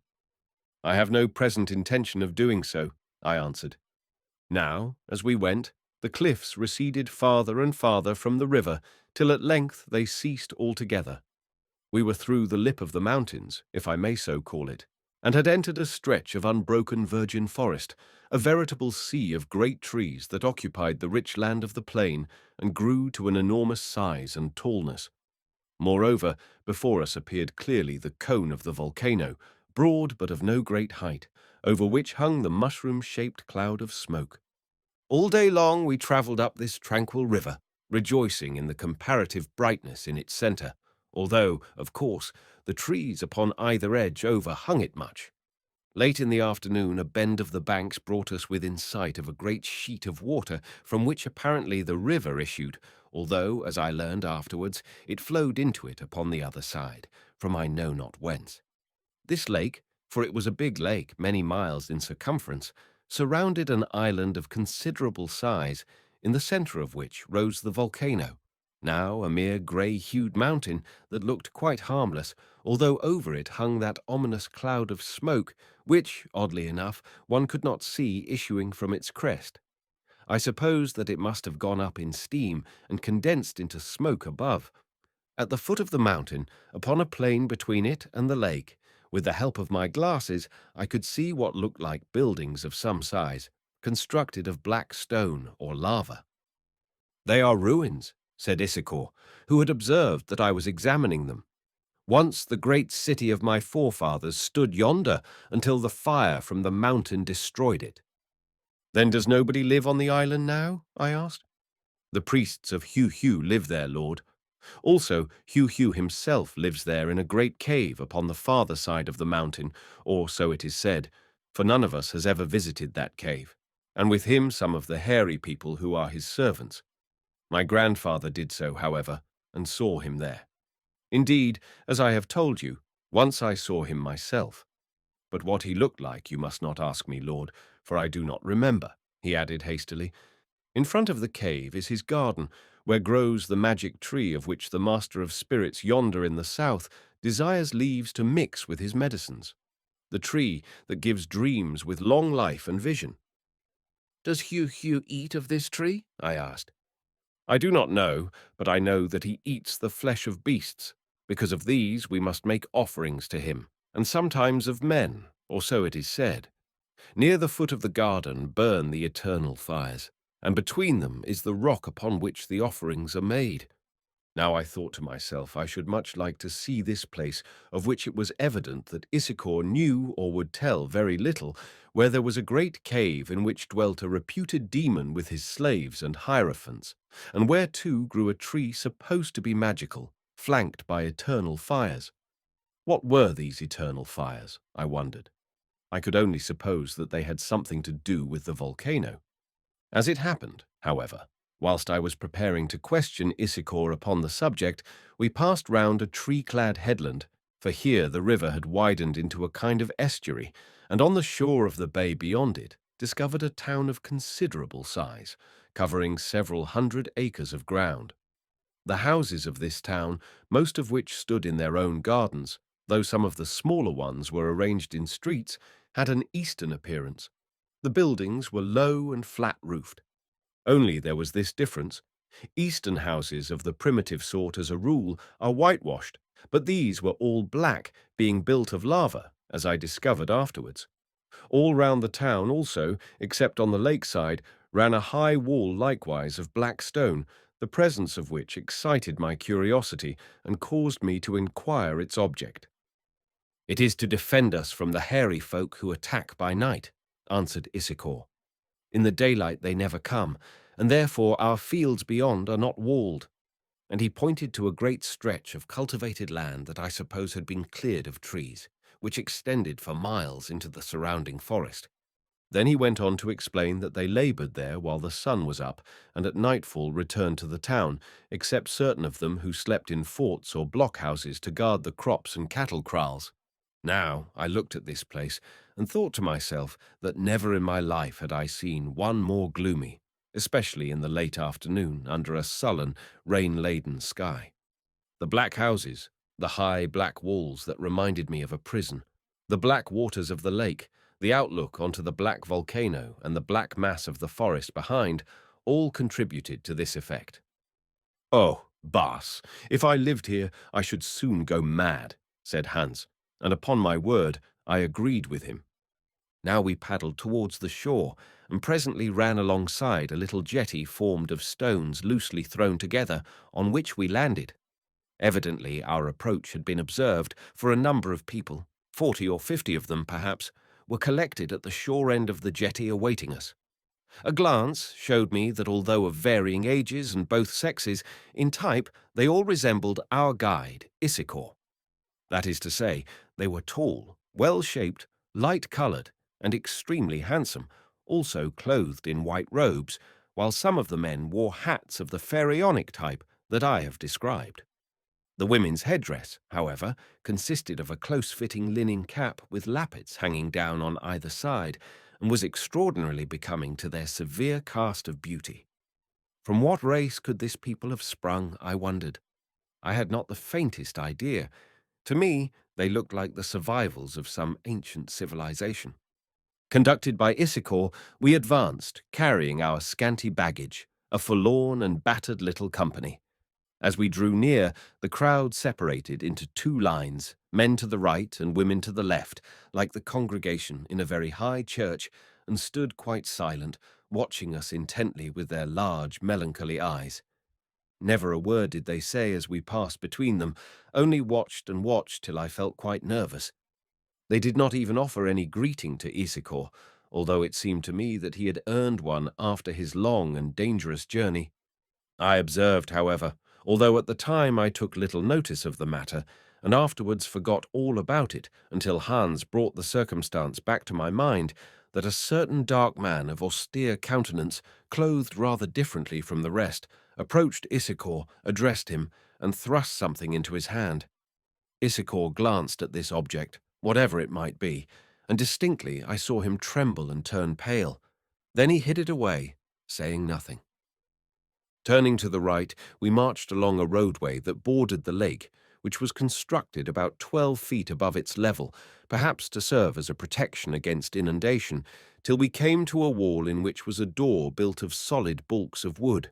"I have no present intention of doing so," I answered. Now, as we went, the cliffs receded farther and farther from the river, till at length they ceased altogether. We were through the lip of the mountains, if I may so call it, and had entered a stretch of unbroken virgin forest, a veritable sea of great trees that occupied the rich land of the plain and grew to an enormous size and tallness. Moreover, before us appeared clearly the cone of the volcano, broad but of no great height, over which hung the mushroom-shaped cloud of smoke. All day long we travelled up this tranquil river, rejoicing in the comparative brightness in its centre, although, of course, the trees upon either edge overhung it much. Late in the afternoon, a bend of the banks brought us within sight of a great sheet of water from which apparently the river issued, although, as I learned afterwards, it flowed into it upon the other side, from I know not whence. This lake, for it was a big lake many miles in circumference, surrounded an island of considerable size, in the centre of which rose the volcano, now a mere grey-hued mountain that looked quite harmless, although over it hung that ominous cloud of smoke which, oddly enough, one could not see issuing from its crest. I suppose that it must have gone up in steam and condensed into smoke above. At the foot of the mountain, upon a plain between it and the lake, with the help of my glasses, I could see what looked like buildings of some size, constructed of black stone or lava. "They are ruins," said Issachar, who had observed that I was examining them. "Once the great city of my forefathers stood yonder until the fire from the mountain destroyed it." "Then does nobody live on the island now?" I asked. "The priests of Heu-Heu live there, Lord. Also, Heu-Heu himself lives there in a great cave upon the farther side of the mountain, or so it is said, for none of us has ever visited that cave, and with him some of the hairy people who are his servants. My grandfather did so, however, and saw him there. Indeed, as I have told you, once I saw him myself. But what he looked like you must not ask me, Lord, for I do not remember," he added hastily. "In front of the cave is his garden, where grows the magic tree of which the master of spirits yonder in the south desires leaves to mix with his medicines, the tree that gives dreams with long life and vision." "Does Heu-Heu eat of this tree?" I asked. "I do not know, but I know that he eats the flesh of beasts. Because of these we must make offerings to him, and sometimes of men, or so it is said. Near the foot of the garden burn the eternal fires, and between them is the rock upon which the offerings are made." Now I thought to myself I should much like to see this place, of which it was evident that Issachar knew or would tell very little, where there was a great cave in which dwelt a reputed demon with his slaves and hierophants, and where too grew a tree supposed to be magical, flanked by eternal fires. What were these eternal fires, I wondered. I could only suppose that they had something to do with the volcano. As it happened, however, whilst I was preparing to question Issachar upon the subject, we passed round a tree-clad headland, for here the river had widened into a kind of estuary, and on the shore of the bay beyond it discovered a town of considerable size, covering several hundred acres of ground. The houses of this town, most of which stood in their own gardens, though some of the smaller ones were arranged in streets, had an eastern appearance. The buildings were low and flat-roofed. Only there was this difference. Eastern houses of the primitive sort as a rule are whitewashed, but these were all black, being built of lava, as I discovered afterwards. All round the town also, except on the lakeside, ran a high wall likewise of black stone, the presence of which excited my curiosity and caused me to inquire its object. "It is to defend us from the hairy folk who attack by night," answered Issachar. "In the daylight they never come, and therefore our fields beyond are not walled." And he pointed to a great stretch of cultivated land that I suppose had been cleared of trees, which extended for miles into the surrounding forest. Then he went on to explain that they laboured there while the sun was up, and at nightfall returned to the town, except certain of them who slept in forts or blockhouses to guard the crops and cattle kraals. Now I looked at this place and thought to myself that never in my life had I seen one more gloomy, especially in the late afternoon under a sullen, rain-laden sky. The black houses, the high black walls that reminded me of a prison, the black waters of the lake, the outlook onto the black volcano and the black mass of the forest behind, all contributed to this effect. "Oh, Bas, if I lived here, I should soon go mad," said Hans, and upon my word, I agreed with him. Now we paddled towards the shore, and presently ran alongside a little jetty formed of stones loosely thrown together, on which we landed. Evidently our approach had been observed, for a number of people, 40 or 50 of them perhaps, were collected at the shore end of the jetty awaiting us. A glance showed me that although of varying ages and both sexes, in type they all resembled our guide, Issachar. That is to say, they were tall, well-shaped, light-coloured, and extremely handsome, also clothed in white robes, while some of the men wore hats of the pharaonic type that I have described. The women's headdress, however, consisted of a close-fitting linen cap with lappets hanging down on either side, and was extraordinarily becoming to their severe cast of beauty. From what race could this people have sprung, I wondered. I had not the faintest idea. To me, they looked like the survivals of some ancient civilization. Conducted by Issachar, we advanced, carrying our scanty baggage, a forlorn and battered little company. As we drew near, the crowd separated into two lines, men to the right and women to the left, like the congregation in a very high church, and stood quite silent, watching us intently with their large, melancholy eyes. Never a word did they say as we passed between them, only watched and watched till I felt quite nervous. They did not even offer any greeting to Issachar, although it seemed to me that he had earned one after his long and dangerous journey. I observed, however, although at the time I took little notice of the matter, and afterwards forgot all about it until Hans brought the circumstance back to my mind, that a certain dark man of austere countenance, clothed rather differently from the rest, approached Issachar, addressed him, and thrust something into his hand. Issachar glanced at this object, whatever it might be, and distinctly I saw him tremble and turn pale. Then he hid it away, saying nothing. Turning to the right, we marched along a roadway that bordered the lake, which was constructed about 12 feet above its level, perhaps to serve as a protection against inundation, till we came to a wall in which was a door built of solid balks of wood.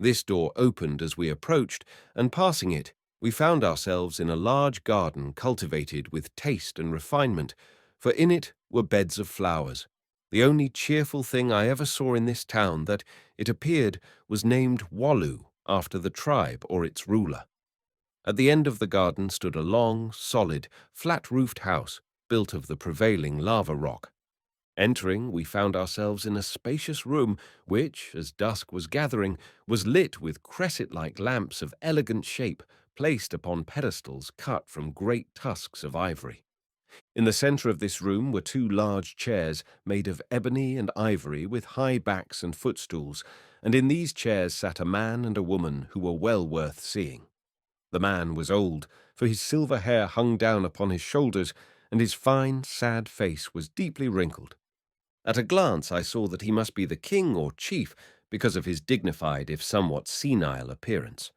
This door opened as we approached, and passing it, we found ourselves in a large garden cultivated with taste and refinement, for in it were beds of flowers. The only cheerful thing I ever saw in this town that, it appeared, was named Wallu after the tribe or its ruler. At the end of the garden stood a long, solid, flat-roofed house built of the prevailing lava rock. Entering, we found ourselves in a spacious room which, as dusk was gathering, was lit with cresset-like lamps of elegant shape placed upon pedestals cut from great tusks of ivory. In the center of this room were two large chairs made of ebony and ivory with high backs and footstools, and in these chairs sat a man and a woman who were well worth seeing. The man was old, for his silver hair hung down upon his shoulders, and his fine, sad face was deeply wrinkled. At a glance I saw that he must be the king or chief because of his dignified if somewhat senile appearance.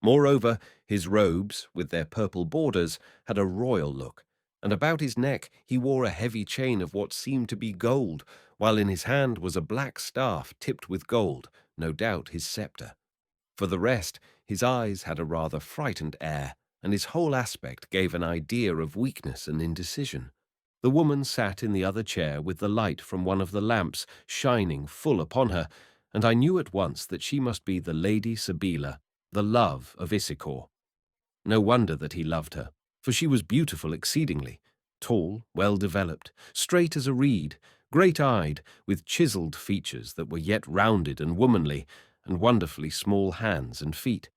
Moreover, his robes, with their purple borders, had a royal look, and about his neck he wore a heavy chain of what seemed to be gold, while in his hand was a black staff tipped with gold, no doubt his sceptre. For the rest, his eyes had a rather frightened air, and his whole aspect gave an idea of weakness and indecision. The woman sat in the other chair with the light from one of the lamps shining full upon her, and I knew at once that she must be the Lady Sabila, the love of Issachar. No wonder that he loved her, for she was beautiful exceedingly, tall, well-developed, straight as a reed, great-eyed, with chiseled features that were yet rounded and womanly, and wonderfully small hands and feet.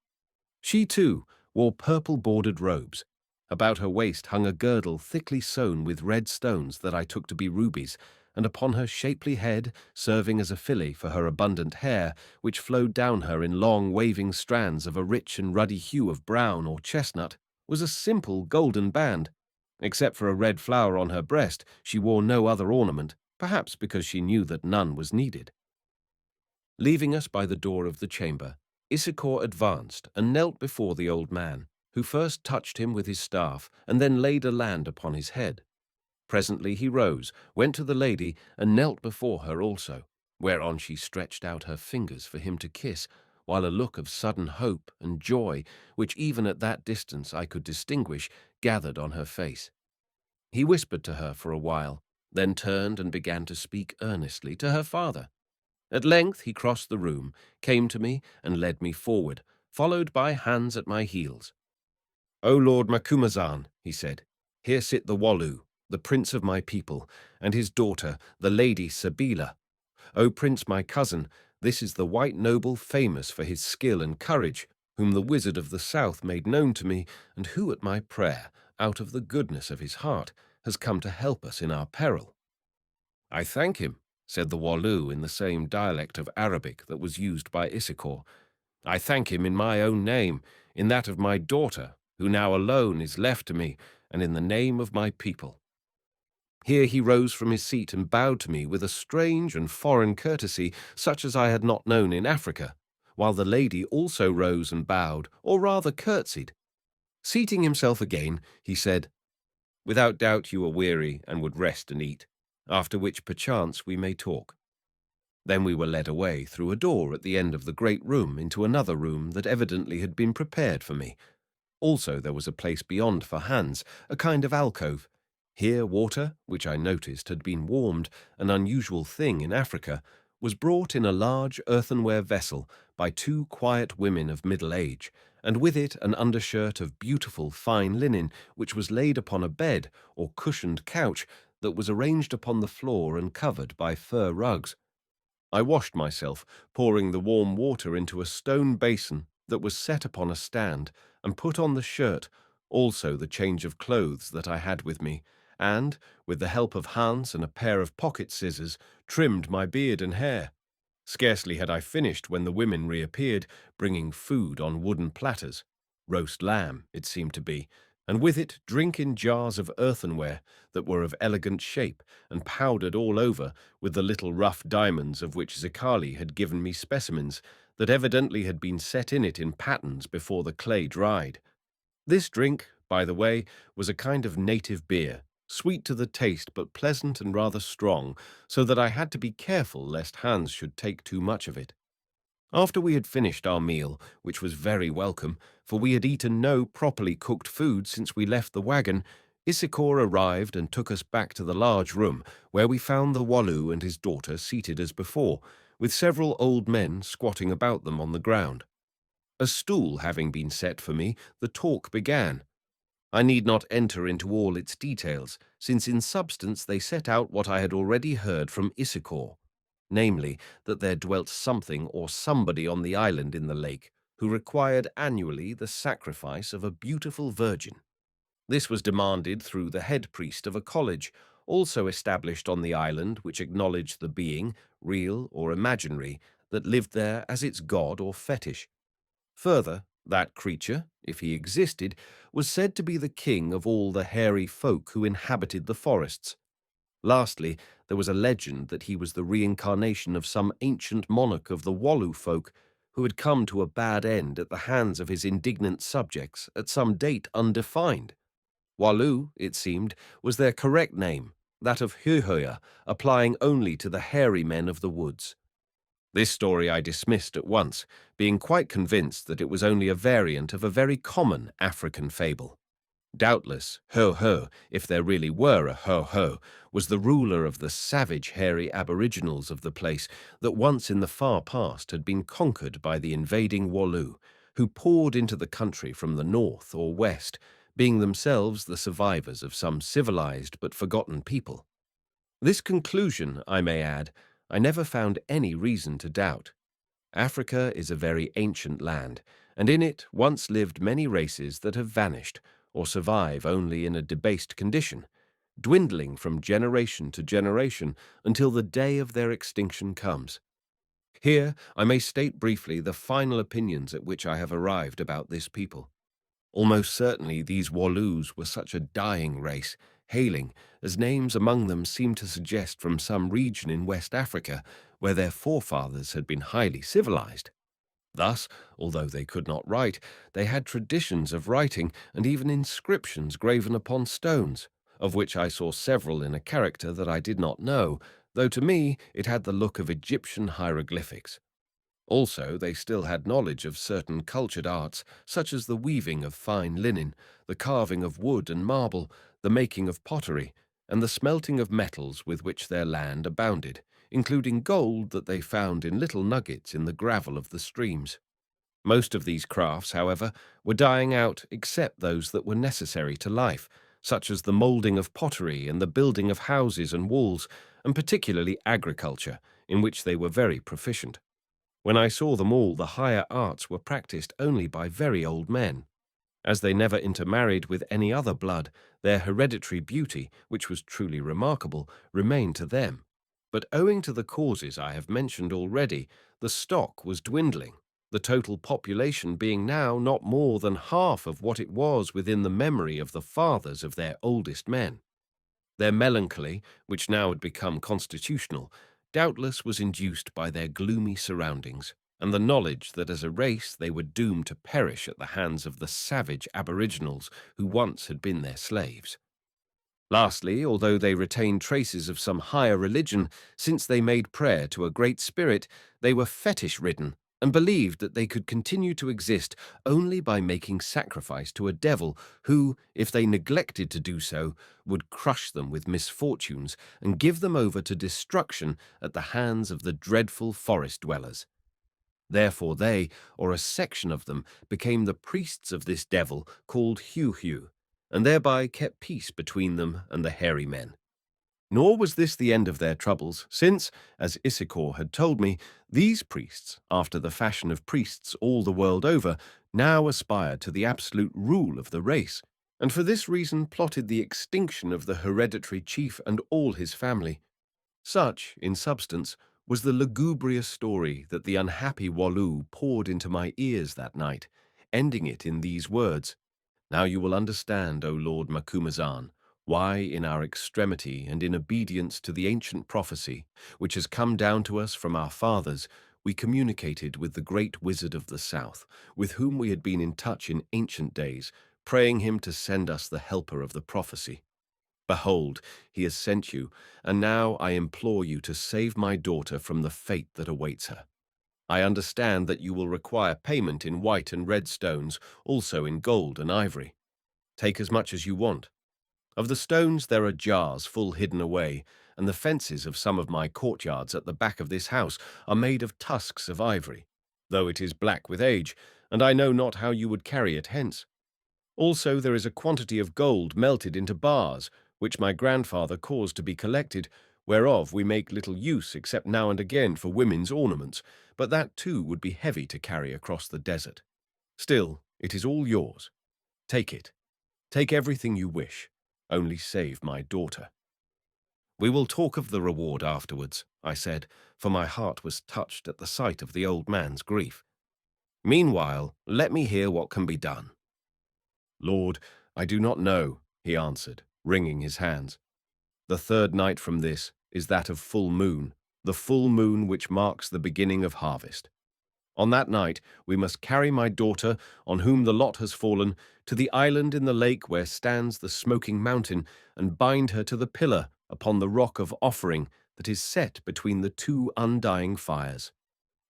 She, too, wore purple-bordered robes. About her waist hung a girdle thickly sewn with red stones that I took to be rubies, and upon her shapely head, serving as a fillet for her abundant hair, which flowed down her in long waving strands of a rich and ruddy hue of brown or chestnut, was a simple golden band. Except for a red flower on her breast, she wore no other ornament, perhaps because she knew that none was needed. Leaving us by the door of the chamber, Issachar advanced and knelt before the old man, who first touched him with his staff and then laid a land upon his head. Presently he rose, went to the lady, and knelt before her also, whereon she stretched out her fingers for him to kiss, while a look of sudden hope and joy, which even at that distance I could distinguish, gathered on her face. He whispered to her for a while, then turned and began to speak earnestly to her father. At length he crossed the room, came to me, and led me forward, followed by Hans at my heels. "O Lord Macumazahn," he said, "here sit the Wallu, the prince of my people, and his daughter, the Lady Sabila. O Prince, my cousin, this is the white noble famous for his skill and courage, whom the wizard of the south made known to me, and who at my prayer, out of the goodness of his heart, has come to help us in our peril." "I thank him," said the Waloo in the same dialect of Arabic that was used by Issachar. "I thank him in my own name, in that of my daughter, who now alone is left to me, and in the name of my people." Here he rose from his seat and bowed to me with a strange and foreign courtesy, such as I had not known in Africa, while the lady also rose and bowed, or rather curtsied. Seating himself again, he said, "Without doubt you are weary and would rest and eat, after which perchance we may talk." Then we were led away through a door at the end of the great room into another room that evidently had been prepared for me. Also there was a place beyond for Hans, a kind of alcove. Here water, which I noticed had been warmed, an unusual thing in Africa, was brought in a large earthenware vessel by two quiet women of middle age, and with it an undershirt of beautiful fine linen, which was laid upon a bed or cushioned couch that was arranged upon the floor and covered by fur rugs. I washed myself, pouring the warm water into a stone basin that was set upon a stand, and put on the shirt, also the change of clothes that I had with me, and, with the help of Hans and a pair of pocket scissors, trimmed my beard and hair. Scarcely had I finished when the women reappeared, bringing food on wooden platters, roast lamb, it seemed to be, and with it drink in jars of earthenware that were of elegant shape and powdered all over with the little rough diamonds of which Zicali had given me specimens that evidently had been set in it in patterns before the clay dried. This drink, by the way, was a kind of native beer, sweet to the taste but pleasant and rather strong, so that I had to be careful lest Hans should take too much of it. After we had finished our meal, which was very welcome, for we had eaten no properly cooked food since we left the wagon, Issachar arrived and took us back to the large room, where we found the Waloo and his daughter seated as before, with several old men squatting about them on the ground. A stool having been set for me, the talk began. I need not enter into all its details, since in substance they set out what I had already heard from Issachar, namely, that there dwelt something or somebody on the island in the lake who required annually the sacrifice of a beautiful virgin. This was demanded through the head priest of a college, also established on the island, which acknowledged the being, real or imaginary, that lived there as its god or fetish. Further, that creature, if he existed, was said to be the king of all the hairy folk who inhabited the forests. Lastly, there was a legend that he was the reincarnation of some ancient monarch of the Waloo folk who had come to a bad end at the hands of his indignant subjects at some date undefined. Waloo, it seemed, was their correct name, that of Heu-Heu, applying only to the hairy men of the woods. This story I dismissed at once, being quite convinced that it was only a variant of a very common African fable. Doubtless, Heu-Heu, if there really were a Heu-Heu, was the ruler of the savage hairy aboriginals of the place that once in the far past had been conquered by the invading Waloo, who poured into the country from the north or west, being themselves the survivors of some civilized but forgotten people. This conclusion, I may add, I never found any reason to doubt. Africa is a very ancient land, and in it once lived many races that have vanished, or survive only in a debased condition, dwindling from generation to generation until the day of their extinction comes. Here I may state briefly the final opinions at which I have arrived about this people. Almost certainly these Waloos were such a dying race, hailing, as names among them seem to suggest, from some region in West Africa where their forefathers had been highly civilized. Thus, although they could not write, they had traditions of writing and even inscriptions graven upon stones, of which I saw several in a character that I did not know, though to me it had the look of Egyptian hieroglyphics. Also, they still had knowledge of certain cultured arts, such as the weaving of fine linen, the carving of wood and marble, the making of pottery, and the smelting of metals with which their land abounded, including gold that they found in little nuggets in the gravel of the streams. Most of these crafts, however, were dying out except those that were necessary to life, such as the moulding of pottery and the building of houses and walls, and particularly agriculture, in which they were very proficient. When I saw them all, the higher arts were practiced only by very old men. As they never intermarried with any other blood, their hereditary beauty, which was truly remarkable, remained to them. But owing to the causes I have mentioned already, the stock was dwindling, the total population being now not more than half of what it was within the memory of the fathers of their oldest men. Their melancholy, which now had become constitutional, doubtless was induced by their gloomy surroundings, and the knowledge that as a race they were doomed to perish at the hands of the savage aboriginals who once had been their slaves. Lastly, although they retained traces of some higher religion, since they made prayer to a great spirit, they were fetish-ridden and believed that they could continue to exist only by making sacrifice to a devil who, if they neglected to do so, would crush them with misfortunes and give them over to destruction at the hands of the dreadful forest dwellers. Therefore they, or a section of them, became the priests of this devil called Heu-Heu, and thereby kept peace between them and the hairy men. Nor was this the end of their troubles, since, as Issachar had told me, these priests, after the fashion of priests all the world over, now aspired to the absolute rule of the race, and for this reason plotted the extinction of the hereditary chief and all his family. Such, in substance, was the lugubrious story that the unhappy Wallu poured into my ears that night, ending it in these words: "Now you will understand, O Lord Macumazahn, why in our extremity and in obedience to the ancient prophecy, which has come down to us from our fathers, we communicated with the great wizard of the south, with whom we had been in touch in ancient days, praying him to send us the helper of the prophecy. Behold, he has sent you, and now I implore you to save my daughter from the fate that awaits her. I understand that you will require payment in white and red stones, also in gold and ivory. Take as much as you want. Of the stones there are jars full hidden away, and the fences of some of my courtyards at the back of this house are made of tusks of ivory, though it is black with age, and I know not how you would carry it hence. Also there is a quantity of gold melted into bars, which my grandfather caused to be collected, whereof we make little use except now and again for women's ornaments, but that too would be heavy to carry across the desert. Still, it is all yours. Take it. Take everything you wish. Only save my daughter." "We will talk of the reward afterwards," I said, for my heart was touched at the sight of the old man's grief. "Meanwhile, let me hear what can be done." "Lord, I do not know," he answered, wringing his hands. "The third night from this is that of full moon, the full moon which marks the beginning of harvest. On that night we must carry my daughter, on whom the lot has fallen, to the island in the lake where stands the smoking mountain, and bind her to the pillar upon the rock of offering that is set between the two undying fires.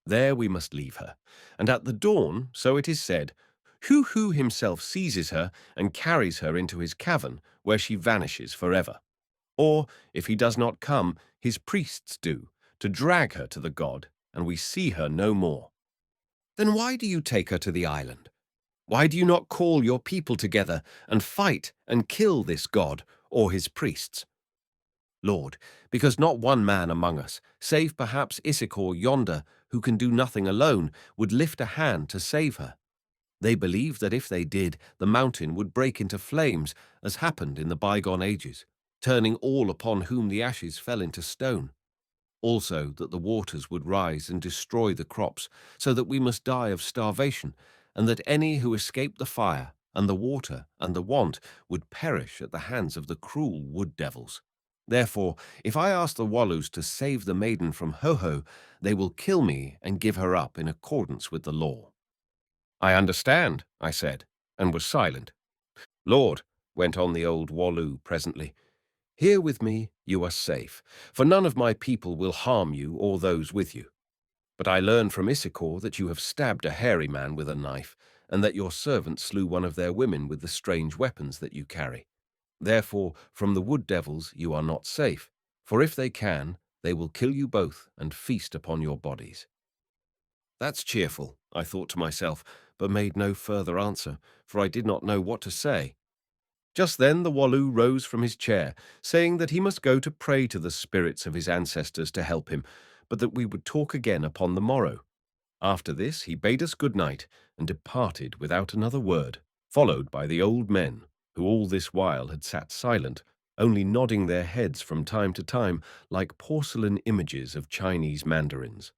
There we must leave her, and at the dawn, so it is said, Heu-Heu himself seizes her and carries her into his cavern, where she vanishes forever. Or, if he does not come, his priests do, to drag her to the god, and we see her no more." "Then why do you take her to the island? Why do you not call your people together and fight and kill this god or his priests?" "Lord, because not one man among us, save perhaps Issachar yonder, who can do nothing alone, would lift a hand to save her. They believe that if they did, the mountain would break into flames, as happened in the bygone ages, turning all upon whom the ashes fell into stone. Also that the waters would rise and destroy the crops, so that we must die of starvation, and that any who escaped the fire and the water and the want would perish at the hands of the cruel wood devils. Therefore, if I ask the Wallus to save the maiden from Heu-Heu, they will kill me and give her up in accordance with the law." "I understand," I said, and was silent. "Lord," went on the old Wallu presently, "here with me you are safe, for none of my people will harm you or those with you. But I learn from Issachar that you have stabbed a hairy man with a knife, and that your servant slew one of their women with the strange weapons that you carry. Therefore, from the wood devils you are not safe, for if they can, they will kill you both and feast upon your bodies." "That's cheerful," I thought to myself, but made no further answer, for I did not know what to say. Just then the Wallu rose from his chair, saying that he must go to pray to the spirits of his ancestors to help him, but that we would talk again upon the morrow. After this he bade us good night, and departed without another word, followed by the old men, who all this while had sat silent, only nodding their heads from time to time like porcelain images of Chinese mandarins.